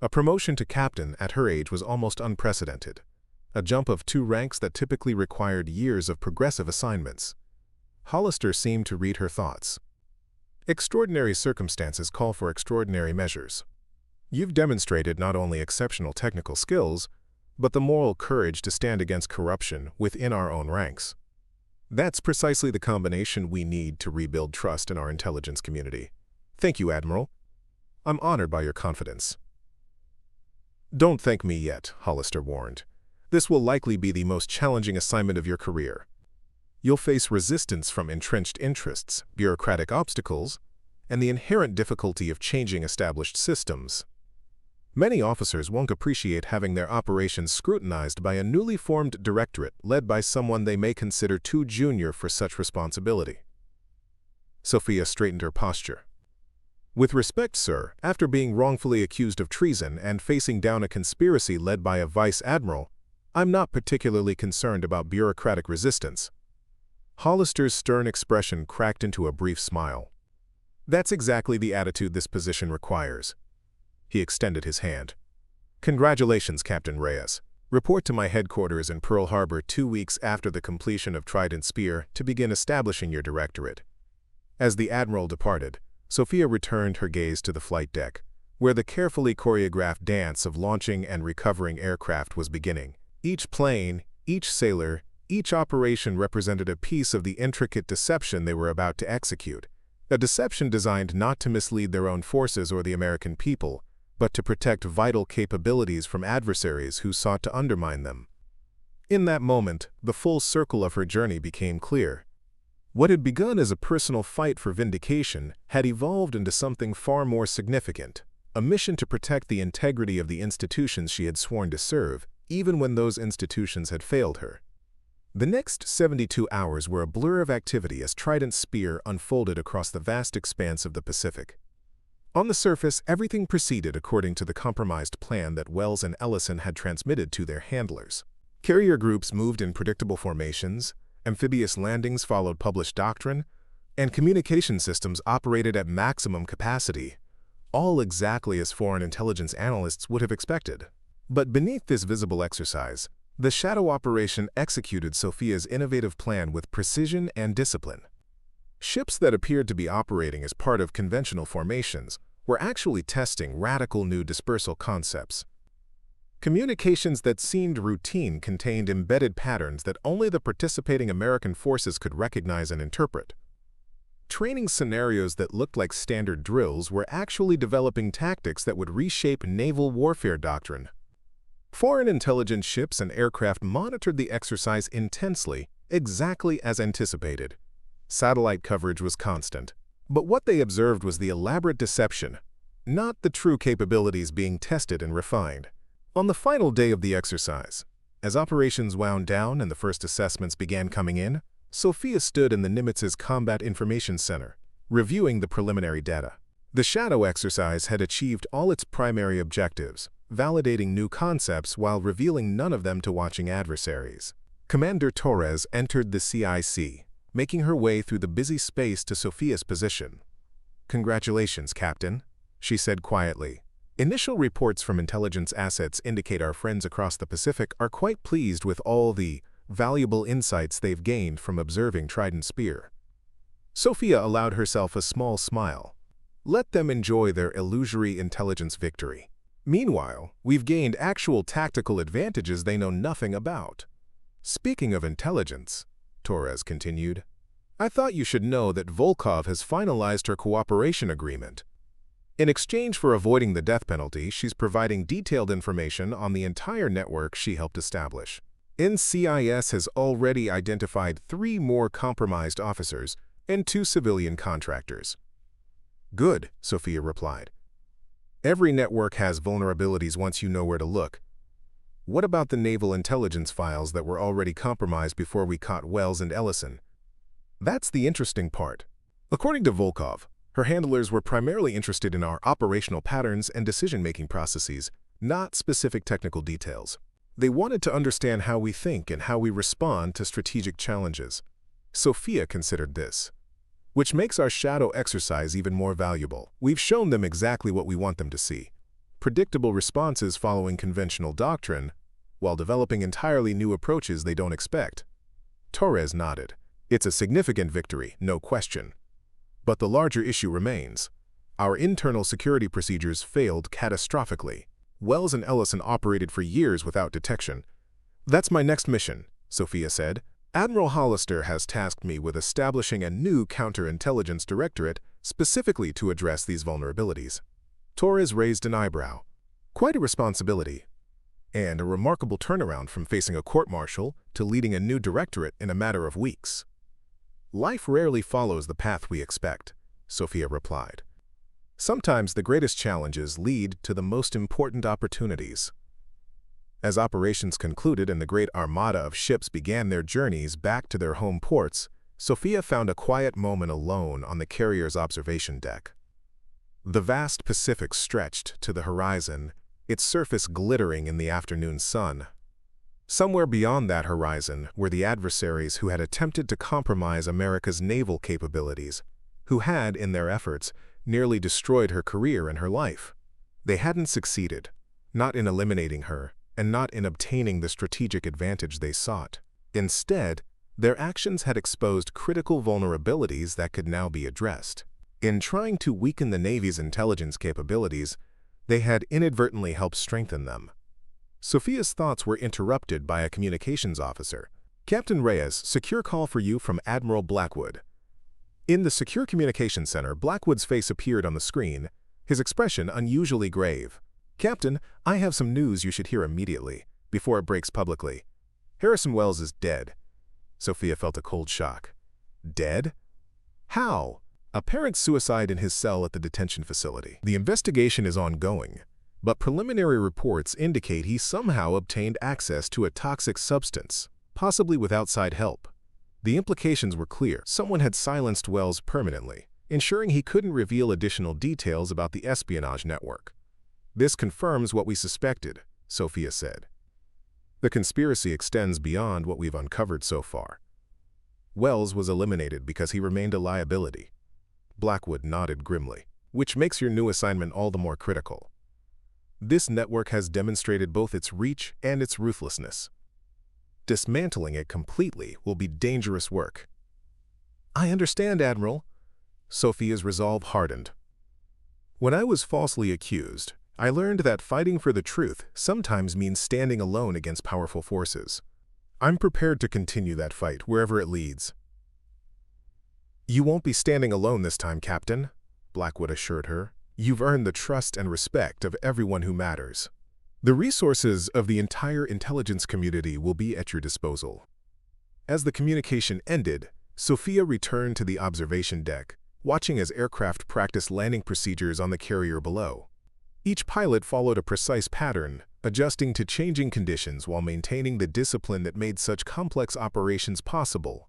A promotion to captain at her age was almost unprecedented, a jump of 2 ranks that typically required years of progressive assignments. Hollister seemed to read her thoughts. "Extraordinary circumstances call for extraordinary measures. You've demonstrated not only exceptional technical skills, but the moral courage to stand against corruption within our own ranks. That's precisely the combination we need to rebuild trust in our intelligence community. Thank you, Admiral. I'm honored by your confidence." "Don't thank me yet," Hollister warned. "This will likely be the most challenging assignment of your career. You'll face resistance from entrenched interests, bureaucratic obstacles, and the inherent difficulty of changing established systems. Many officers won't appreciate having their operations scrutinized by a newly formed directorate led by someone they may consider too junior for such responsibility." Sofia straightened her posture. "With respect, sir, after being wrongfully accused of treason and facing down a conspiracy led by a vice admiral, I'm not particularly concerned about bureaucratic resistance." Hollister's stern expression cracked into a brief smile. "That's exactly the attitude this position requires." He extended his hand. "Congratulations, Captain Reyes. Report to my headquarters in Pearl Harbor 2 weeks after the completion of Trident Spear to begin establishing your directorate." As the Admiral departed, Sofia returned her gaze to the flight deck, where the carefully choreographed dance of launching and recovering aircraft was beginning. Each plane, each sailor, each operation represented a piece of the intricate deception they were about to execute, a deception designed not to mislead their own forces or the American people, but to protect vital capabilities from adversaries who sought to undermine them. In that moment, the full circle of her journey became clear. What had begun as a personal fight for vindication had evolved into something far more significant, a mission to protect the integrity of the institutions she had sworn to serve, even when those institutions had failed her. The next 72 hours were a blur of activity as Trident's spear unfolded across the vast expanse of the Pacific. On the surface, everything proceeded according to the compromised plan that Wells and Ellison had transmitted to their handlers. Carrier groups moved in predictable formations, amphibious landings followed published doctrine, and communication systems operated at maximum capacity, all exactly as foreign intelligence analysts would have expected. But beneath this visible exercise, the shadow operation executed Sofia's innovative plan with precision and discipline. Ships that appeared to be operating as part of conventional formations were actually testing radical new dispersal concepts. Communications that seemed routine contained embedded patterns that only the participating American forces could recognize and interpret. Training scenarios that looked like standard drills were actually developing tactics that would reshape naval warfare doctrine. Foreign intelligence ships and aircraft monitored the exercise intensely, exactly as anticipated. Satellite coverage was constant, but what they observed was the elaborate deception, not the true capabilities being tested and refined. On the final day of the exercise, as operations wound down and the first assessments began coming in, Sofia stood in the Nimitz's Combat Information Center, reviewing the preliminary data. The shadow exercise had achieved all its primary objectives, validating new concepts while revealing none of them to watching adversaries. Commander Torres entered the CIC, making her way through the busy space to Sofia's position. "Congratulations, Captain," she said quietly. "Initial reports from intelligence assets indicate our friends across the Pacific are quite pleased with all the valuable insights they've gained from observing Trident's spear." Sofia allowed herself a small smile. Let them enjoy their illusory intelligence victory. Meanwhile, we've gained actual tactical advantages they know nothing about. "Speaking of intelligence," Torres continued, "I thought you should know that Volkov has finalized her cooperation agreement. In exchange for avoiding the death penalty, she's providing detailed information on the entire network she helped establish. NCIS has already identified 3 more compromised officers and 2 civilian contractors." "Good," Sofia replied. "Every network has vulnerabilities once you know where to look. What about the naval intelligence files that were already compromised before we caught Wells and Ellison?" "That's the interesting part. According to Volkov, her handlers were primarily interested in our operational patterns and decision-making processes, not specific technical details. They wanted to understand how we think and how we respond to strategic challenges." Sofia considered this. "Which makes our shadow exercise even more valuable. We've shown them exactly what we want them to see. Predictable responses following conventional doctrine, while developing entirely new approaches they don't expect." Torres nodded. "It's a significant victory, no question. But the larger issue remains. Our internal security procedures failed catastrophically. Wells and Ellison operated for years without detection." "That's my next mission," Sofia said. "Admiral Hollister has tasked me with establishing a new counterintelligence directorate specifically to address these vulnerabilities." Torres raised an eyebrow. "Quite a responsibility. And a remarkable turnaround from facing a court-martial to leading a new directorate in a matter of weeks." "Life rarely follows the path we expect," Sofia replied. "Sometimes the greatest challenges lead to the most important opportunities." As operations concluded and the great armada of ships began their journeys back to their home ports, Sofia found a quiet moment alone on the carrier's observation deck. The vast Pacific stretched to the horizon, its surface glittering in the afternoon sun. Somewhere beyond that horizon were the adversaries who had attempted to compromise America's naval capabilities, who had, in their efforts, nearly destroyed her career and her life. They hadn't succeeded, not in eliminating her, and not in obtaining the strategic advantage they sought. Instead, their actions had exposed critical vulnerabilities that could now be addressed. In trying to weaken the Navy's intelligence capabilities, they had inadvertently helped strengthen them. Sofia's thoughts were interrupted by a communications officer. "Captain Reyes, secure call for you from Admiral Blackwood." In the Secure Communications Center, Blackwood's face appeared on the screen, his expression unusually grave. "Captain, I have some news you should hear immediately, before it breaks publicly. Harrison Wells is dead." Sofia felt a cold shock. Dead? How? Apparent suicide in his cell at the detention facility. The investigation is ongoing, but preliminary reports indicate he somehow obtained access to a toxic substance, possibly with outside help. The implications were clear. Someone had silenced Wells permanently, ensuring he couldn't reveal additional details about the espionage network. "This confirms what we suspected," Sofia said. "The conspiracy extends beyond what we've uncovered so far." Wells was eliminated because he remained a liability. Blackwood nodded grimly. "Which makes your new assignment all the more critical. This network has demonstrated both its reach and its ruthlessness. Dismantling it completely will be dangerous work." "I understand, Admiral." Sofia's resolve hardened. "When I was falsely accused, I learned that fighting for the truth sometimes means standing alone against powerful forces. I'm prepared to continue that fight wherever it leads." "You won't be standing alone this time, Captain," Blackwood assured her. "You've earned the trust and respect of everyone who matters. The resources of the entire intelligence community will be at your disposal." As the communication ended, Sofia returned to the observation deck, watching as aircraft practiced landing procedures on the carrier below. Each pilot followed a precise pattern, adjusting to changing conditions while maintaining the discipline that made such complex operations possible.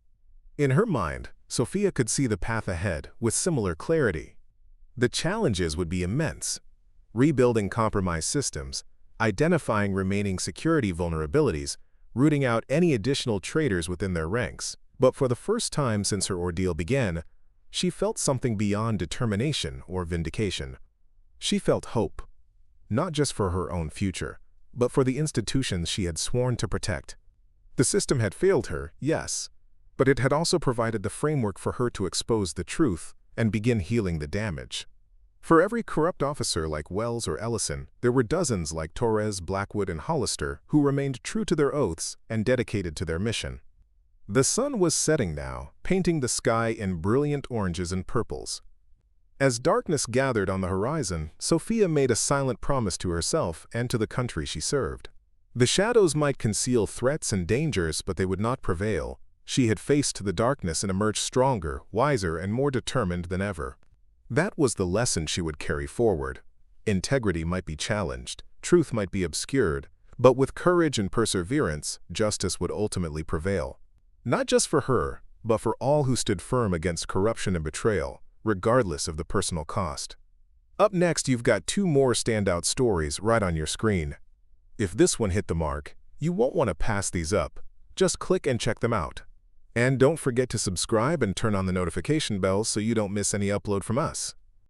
In her mind, Sofia could see the path ahead with similar clarity. The challenges would be immense: rebuilding compromised systems, identifying remaining security vulnerabilities, rooting out any additional traitors within their ranks. But for the first time since her ordeal began, she felt something beyond determination or vindication. She felt hope, not just for her own future, but for the institutions she had sworn to protect. The system had failed her, yes, but it had also provided the framework for her to expose the truth and begin healing the damage. For every corrupt officer like Wells or Ellison, there were dozens like Torres, Blackwood, and Hollister who remained true to their oaths and dedicated to their mission. The sun was setting now, painting the sky in brilliant oranges and purples. As darkness gathered on the horizon, Sofia made a silent promise to herself and to the country she served. The shadows might conceal threats and dangers, but they would not prevail. She had faced the darkness and emerged stronger, wiser, and more determined than ever. That was the lesson she would carry forward. Integrity might be challenged, truth might be obscured, but with courage and perseverance, justice would ultimately prevail. Not just for her, but for all who stood firm against corruption and betrayal, regardless of the personal cost. Up next, you've got two more standout stories right on your screen. If this one hit the mark, you won't want to pass these up. Just click and check them out. And don't forget to subscribe and turn on the notification bell so you don't miss any upload from us.